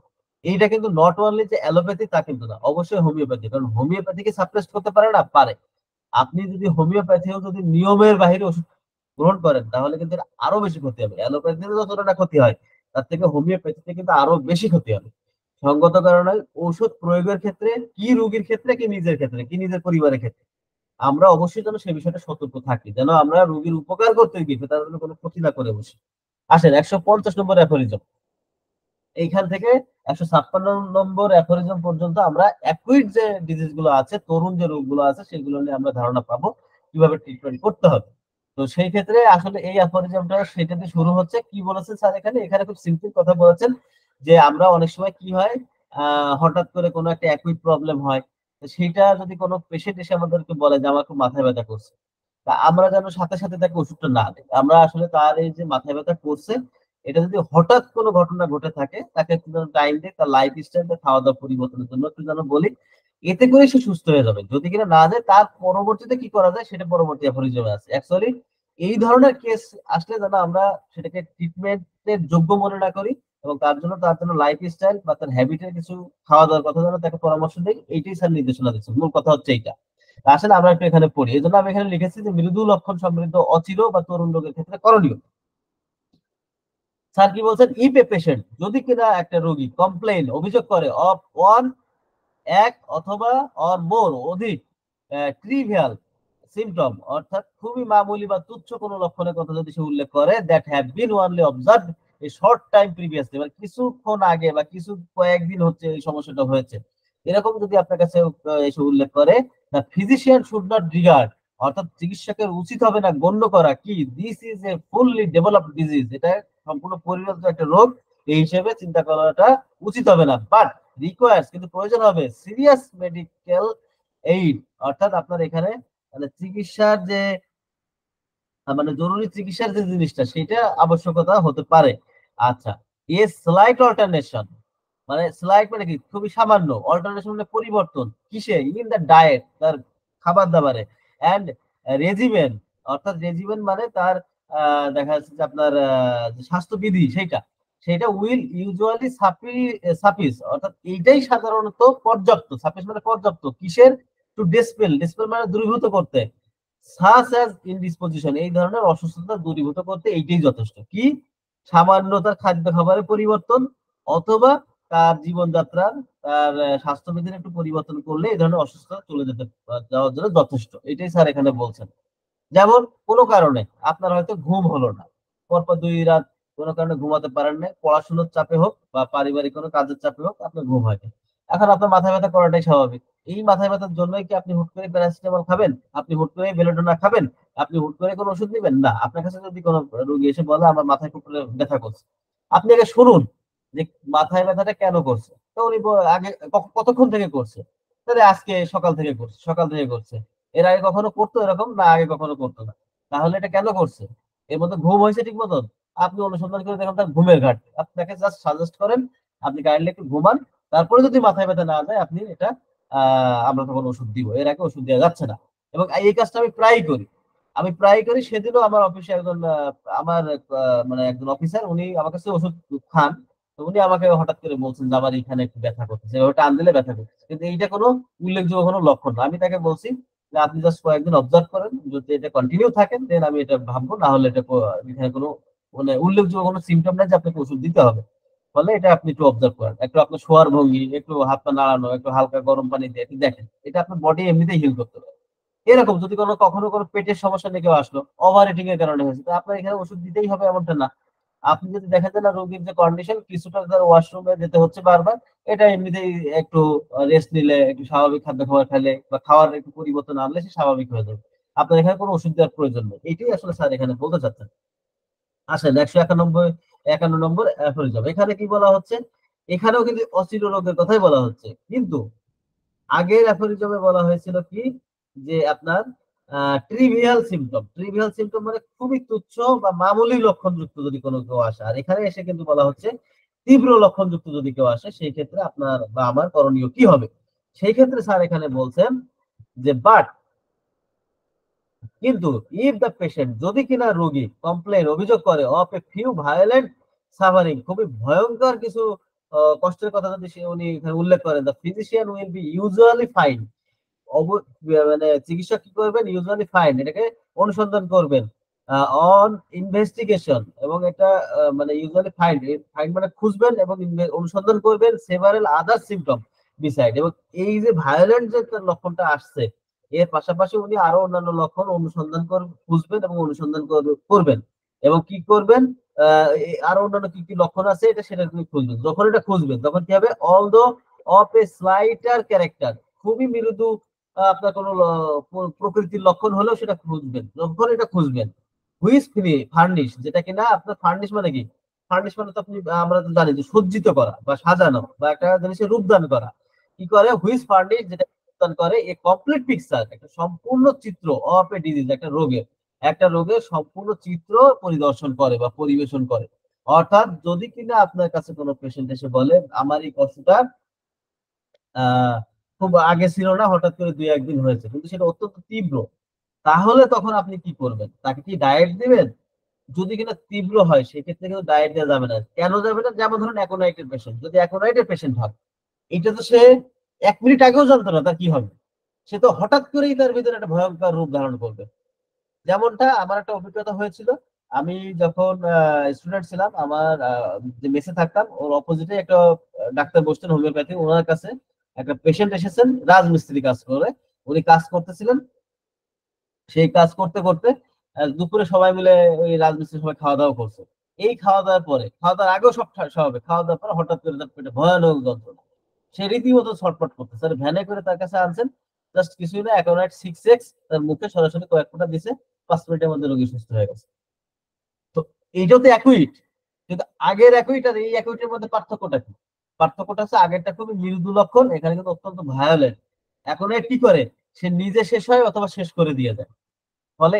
এইটা কিন্তু নট অনলি যে অ্যালোপ্যাথি তা কিন্তু না, অবশ্যই হোমিওপ্যাথি, কারণ হোমিওপ্যাথিকে সাপ্রেস করতে পারে না, পারে। আপনি যদি হোমিওপ্যাথিও যদি নিয়মের বাইরে ওষুধ গ্রহণ করেন, তাহলে কিন্তু এর আরো বেশি ক্ষতি হবে। অ্যালোপ্যাথিতে যতটা না ক্ষতি হয়, তার থেকে হোমিওপ্যাথিতে কিন্তু আরো বেশি ক্ষতি হবে। সঙ্গত কারণে ওষুধ প্রয়োগের ক্ষেত্রে, কি রোগীর ক্ষেত্রে, কি নিজের ক্ষেত্রে, কি নিজের পরিবারের ক্ষেত্রে, আমরা অবশ্যই যেন সেই বিষয়টা সতর্ক থাকি, যেন আমরা রোগীর উপকার করতে গিয়ে তার জন্য কোনো ক্ষতি না করে বসি। আসেন 150 নম্বর অ্যাফোরিজম, এইখান থেকে 156 নম্বর অ্যাফোরিজম পর্যন্ত আমরা অ্যাকুইট যে ডিজিজ গুলো আছে, তরুণ যে রোগগুলো আছে, সেগুলো নিয়ে আমরা ধারণা পাবো কিভাবে ট্রিটমেন্ট করতে হবে। তো সেই ক্ষেত্রে আসলে এই অ্যাফোরিজমটা সেটাতে শুরু হচ্ছে, কি বলেছেন স্যার এখানে, এখানে খুব সিম্পল কথা বলেছেন, যে আমরা অনেক সময় কি হয়, হঠাৎ করে কোনো একটা অ্যাকুইট প্রবলেম হয়, তো সেইটা যদি কোনো পেশেন্ট এসে আমাদেরকে বলে যে আমার খুব মাথায় ব্যথা করছে, তা আমরা যেন সাথে সাথে তাকে ওষুধটা না দিই। আমরা আসলে তার এই যে মাথায় ব্যথা করছে, এটা যদি হঠাৎ কোনো ঘটনা ঘটে থাকে, তাকে একটু টাইম দিয়ে তার লাইফ স্টাইল খাওয়া দাওয়া পরিবর্তনের জন্য একটু যেন বলি, এতে করে সে সুস্থ হয়ে যাবে। যদি কিনা না যায়, তার পরবর্তীতে কি করা যায় সেটা পরবর্তী অ্যাফোরিজমে আছে। অ্যাকচুয়ালি এই ধরনের কেস আসলে যেন আমরা সেটাকে ট্রিটমেন্টের যোগ্য মনে না করি, এবং তার জন্য লাইফ স্টাইল বা তার হ্যাবিটের কিছু খাওয়া দাওয়ার কথা যেন তাকে পরামর্শ দেই, এইটাই স্যার নির্দেশনা দিচ্ছে। মূল কথা হচ্ছে এইটা। আসলে আমরা একটু এখানে পড়ি, এই জন্য আমি এখানে লিখেছি যে মৃদু লক্ষণ সমৃদ্ধ অচির বা তরুণ রোগের ক্ষেত্রে করণীয়। স্যার কি বলছেন, ইফ এ পেশেন্ট, যদি কিনা একটা রোগী কমপ্লেইন অভিযোগ করে অফ ওয়ান, এক অথবা অর মোর অধিক ট্রিভিয়াল সিমটম, অর্থাৎ খুবই মামুলি বা তুচ্ছ কোনো লক্ষণের কথা যদি সে উল্লেখ করে, that have been only observed a short time previously, মানে কিছুক্ষণ আগে বা কয়েকদিন হচ্ছে এই সমস্যাটা হয়েছে, এরকম যদি আপনার কাছে এসে উল্লেখ করে, the physician should not regard, অর্থাৎ চিকিৎসকের উচিত হবে না গণ্য করা কি this is a fully developed disease, এটা সম্পূর্ণ পরিণত একটা রোগ, এই হিসেবে চিন্তা করাটা উচিত হবে না। বাট রিকোয়ার্স, কিন্তু প্রয়োজন হবে সিরিয়াস মেডিকেল এইড, অর্থাৎ আপনার এখানে মানে চিকিৎসার যে মানে জরুরি চিকিৎসার যে জিনিসটা সেটা আবশ্যকতা হতে পারে। আচ্ছা, এ স্লাইট অল্টারনেশন, মানে স্লাইট মানে কি খুবই সামান্য, অল্টারনেশন মানে পরিবর্তন, কিসে, ইন দ্য ডায়েট, তার খাবার দাবারে, এন্ড রেজিমেন, অর্থাৎ রেজিমেন মানে তার দেখা যাচ্ছে যে আপনার যে স্বাস্থ্যবিধি সেইটা, সেটা উইল ইউজুয়ালি সাফিস, অর্থাৎ এইটাই সাধারণত পর্যাপ্ত, সাফিস মানে পর্যাপ্ত, কিসের, টু ডিসপেল, ডিসপেল মানে দূরীভূত করতে, সাচ অ্যাজ ইনডিসপোজিশন, এই ধরনের অসুস্থতা দূরীভূত করতে এইটাই যথেষ্ট। কি, সামান্য তার খাদ্য খাবারের পরিবর্তন, অথবা তার জীবনযাত্রার, তার স্বাস্থ্যবিধির একটু পরিবর্তন করলে এই ধরনের অসুস্থতা চলে যাওয়ার জন্য যথেষ্ট, এটাই স্যার এখানে বলছেন। যেমন কোনো কারণে আপনার হয়তো ঘুম হলো না, পরপর 2 রাত কোনো কারণে ঘুমাতে পারেন না, পড়াশোনার চাপে হোক বা পারিবারিক কোনো কাজের চাপে হোক আপনার ঘুম হয়নি, এখন আপনার মাথা ব্যথা করাটাই স্বাভাবিক। এই মাথা ব্যথার জন্যই কি আপনি হুট করে প্যারাসিটামল খাবেন, আপনি হুট করে বেলোডোনা খাবেন, আপনি হুট করে কোনো ওষুধ নিবেন না? আপনার কাছে যদি কোনো রোগী এসে বলে আমার মাথায় খুব করে ব্যথা করছে, আপনি আগে শুনুন যে মাথায় ব্যথাটা কেন করছে। তো উনি আগে কতক্ষণ থেকে করছে, তাহলে আজকে সকাল থেকে করছে, সকাল থেকে করছে, এর আগে কখনো করতো এরকম না, আগে কখনো করতো না, তাহলে এটা কেন করছে, এর মধ্যে ঘুম হয়েছে ঠিক মতন, আপনি অনুসন্ধান করে দেখুন তার ঘুমের ঘাটতি, আপনাকে জাস্ট সাজেস্ট করেন আপনি কাইন্ডলি একটু ঘুমান, তারপরে যদি মাথায় ব্যথা না যায় আপনি এটা আমরা তখন ওষুধ দিব, এর আগে ওষুধ দেওয়া যাচ্ছে না। এবং এই কাজটা আমি প্রায় করি, সেদিনও আমার অফিসে একজন আমার মানে একজন অফিসার, উনি আমার কাছে ওষুধ খান, তো উনি আমাকে হঠাৎ করে বলছেন যে আমার এখানে একটু ব্যথা করতেছে, এভাবে টান দিলে ব্যথা করতেছে, কিন্তু এইটা কোনো উল্লেখযোগ্য কোনো লক্ষণ না। আমি তাকে বলছি যে আপনি জাস্ট কয়েকদিন অবজার্ভ করেন, যদি এটা কন্টিনিউ থাকেন দেন আমি এটা ভাববো, না হলে এটা এখানে কোনো মানে উল্লেখযোগ্য কোনো সিমটম নাই যে আপনাকে ওষুধ দিতে হবে, ফলে এটা আপনি একটু অবজার্ভ করেন, একটু আপনার শোয়ার ভঙ্গি, একটু হাত পা নাড়ানো, একটু হালকা গরম পানি দিয়ে একটু দেখেন, এটা আপনার বডি এমনিতেই হিল করতে পারে। এরকম যদি কখনো কোনো পেটের সমস্যা নিয়ে কেউ আসলো, ওভার ইটিং এর কারণে হয়েছে, তো আপনার এখানে ওষুধ দিতেই হবে এমনটা না। আপনি যদি দেখেন যে না রোগীর যে কন্ডিশন, কিছুটা তার ওয়াশরুমে যেতে হচ্ছে বারবার, এটা এমনিতেই একটু রেস্ট নিলে, একটু স্বাভাবিক খাদ্য খাবার খেলে বা খাওয়ার একটু পরিবর্তন আনলে সে স্বাভাবিক হয়ে যাবে, আপনার এখানে কোনো ওষুধ দেওয়ার প্রয়োজন নেই, এটাই আসলে স্যার এখানে বলতে চাচ্ছেন। আসেন 151 নম্বর অ্যাফোরিজম, এখানে কি বলা হচ্ছে, এখানেও কিন্তু অচির রোগের কথাই বলা হচ্ছে, কিন্তু আগের অ্যাফোরিজমে বলা হয়েছিল কি, যে আপনার ট্রিভিয়াল সিমটম মানে খুবই তুচ্ছ বা মামুলি লক্ষণযুক্ত যদি কোনো কেউ আসে, আর এখানে এসে কিন্তু বলা হচ্ছে তীব্র লক্ষণযুক্ত যদি কেউ আসে, সেই ক্ষেত্রে আপনার বা আমার করণীয় কি হবে। সেই ক্ষেত্রে স্যার এখানে বলছেন যে বাট, কিন্তু ইফ দ্য পেশেন্ট, যদি কিনা রোগী কমপ্লেন অভিযোগ করে of a few violent suffering, খুবই ভয়ঙ্কর কিছু কষ্টের কথা যদি উনি এখানে উল্লেখ করেন, the physician will be usually fine, মানে চিকিৎসক কি করবেন, ইউজুয়ালি ফাইন এটাকে অনুসন্ধান করবেন অন ইনভেস্টিগেশন, এবং এটা মানে ইউজুয়ালি ফাইন, ফাইন মানে খুঁজবেন এবং অনুসন্ধান করবেন সেভারেল আদার সিমটম বিসাইড, এবং এই যে ভায়োলেন্ট যে লক্ষণটা আসছে এর পাশাপাশি উনি আরো অন্যান্য লক্ষণ অনুসন্ধান খুঁজবেন এবং অনুসন্ধান করবেন, এবং কি করবেন, আরো অন্যান্য কি কি লক্ষণ আছে এটা সেটা তুমি খুঁজবেন, যখন এটা খুঁজবেন তখন কি হবে, অল দো অফ এ স্লাইটার ক্যারেক্টার, খুবই মৃদু আপনার কোনো প্রকৃতির লক্ষণ হলেও সেটা খুঁজবেন, যখন এটা খুঁজবেন, হুইচ ফার্নিশ, যেটা কিনা আপনার ফার্নিশ মানে কি ফার্নিশ মানে তো আপনি আমরা তো জানি যে সজ্জিত করা বা সাজানো বা একটা জিনিসের রূপদান করা। কি করে হুইচ ফার্নিশ যেটা রূপদান করে এ কমপ্লিট পিকচার, একটা সম্পূর্ণ চিত্র অফ এ ডিজিজ, একটা রোগের সম্পূর্ণ চিত্র পরিদর্শন করে বা পরিবেশন করে। অর্থাৎ যদি কিনা আপনার কাছে কোনো পেশেন্ট এসে বলে আমার এই কষ্টটা আহ খুব আগে ছিল না, হঠাৎ করে 2-1 দিন হয়েছে, কিন্তু সেটা অত্যন্ত তীব্র, তাহলে তখন আপনি কি করবেন? তাকে কি ডায়েট দিবেন? যদি কিনা তীব্র হয় সেক্ষেত্রে কিন্তু ডায়েট দেওয়া যাবে না। কেন যাবে না? যেমন ধরুন অ্যাকোনাইটের পেশেন্ট, যদি অ্যাকোনাইটের পেশেন্ট হয়, এটা তো সে 1 মিনিট আগেও জানতো না তার কি হবে, সে তো হঠাৎ করেই তার ভিতরে একটা ভয়ঙ্কর রূপ ধারণ করবে। যেমনটা আমার একটা অভিজ্ঞতা হয়েছিল, আমি যখন স্টুডেন্ট ছিলাম, আমার যে মেসে থাকতাম ওর অপোজিটে একটা ডাক্তার বসতেন হোমিওপ্যাথি, ওনার কাছে একটা পেশেন্ট এসেছেন রাজমিস্ত্রি কাজ করে, উনি কাজ করতেছিলেন। সেই কাজ করতে করতে দুপুরে সবাই মিলে ওই রাজমিস্ত্রি সবাই খাওয়া দাওয়া করছে। এই খাওয়া দাওয়ার পরে, খাওয়া দাওয়ার আগেও সব স্বাভাবিক, খাওয়া দাওয়ার পরে হঠাৎ করে তার পেটে ভয়ানক যন্ত্রণা, সে রীতিমতো ছটফট করতে স্যার, ভ্যানে করে তার কাছে আনছেন। জাস্ট কিছুই না, অ্যাকোনাইট 6x তার মুখে সরাসরি কয়েক ফোঁটা দিছে, 5 মিনিটের মধ্যে রোগী সুস্থ হয়ে গেছে। তো এইটাও তো অ্যাকুইট, কিন্তু আগের অ্যাকুইট আর এই অ্যাকুইটের মধ্যে পার্থক্যটা কি? পার্থক্যটা হচ্ছে আগেরটা খুবই মৃদু লক্ষণ, এখানে কিন্তু অত্যন্ত ভায়োলেন্ট। অ্যাকোনাইট কি করে? সে নিজে শেষ হয় অথবা শেষ করে দিয়ে যায়। ফলে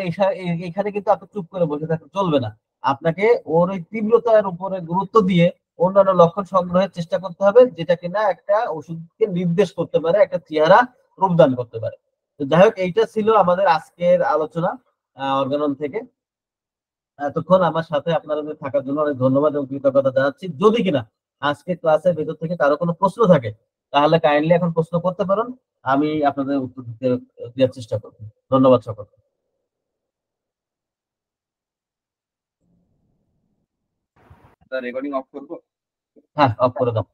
এখানে কিন্তু আপনি চুপ করে বসে থাকলে চলবে না, আপনাকে ওর ওই তীব্রতার উপরে গুরুত্ব দিয়ে অন্যান্য লক্ষণ সংগ্রহের চেষ্টা করতে হবে, যেটা কিনা একটা ওষুধকে নির্দেশ করতে পারে, একটা চেহারা রূপদান করতে পারে। তো যাই হোক, এইটা ছিল আমাদের আজকের আলোচনা অর্গানন থেকে। এতক্ষণ আমার সাথে আপনারা থাকার জন্য অনেক ধন্যবাদ এবং কৃতজ্ঞতা জানাচ্ছি। যদি কিনা আজকে ক্লাসের ভেতর থেকে কারো কোনো প্রশ্ন থাকে, তাহলে কাইন্ডলি এখন প্রশ্ন করতে পারেন, আমি আপনাদের উত্তর দিতে দেওয়ার চেষ্টা করব। ধন্যবাদ সকলকে। রেকর্ডিং অফ করবো। হ্যাঁ, অফ করে দাও।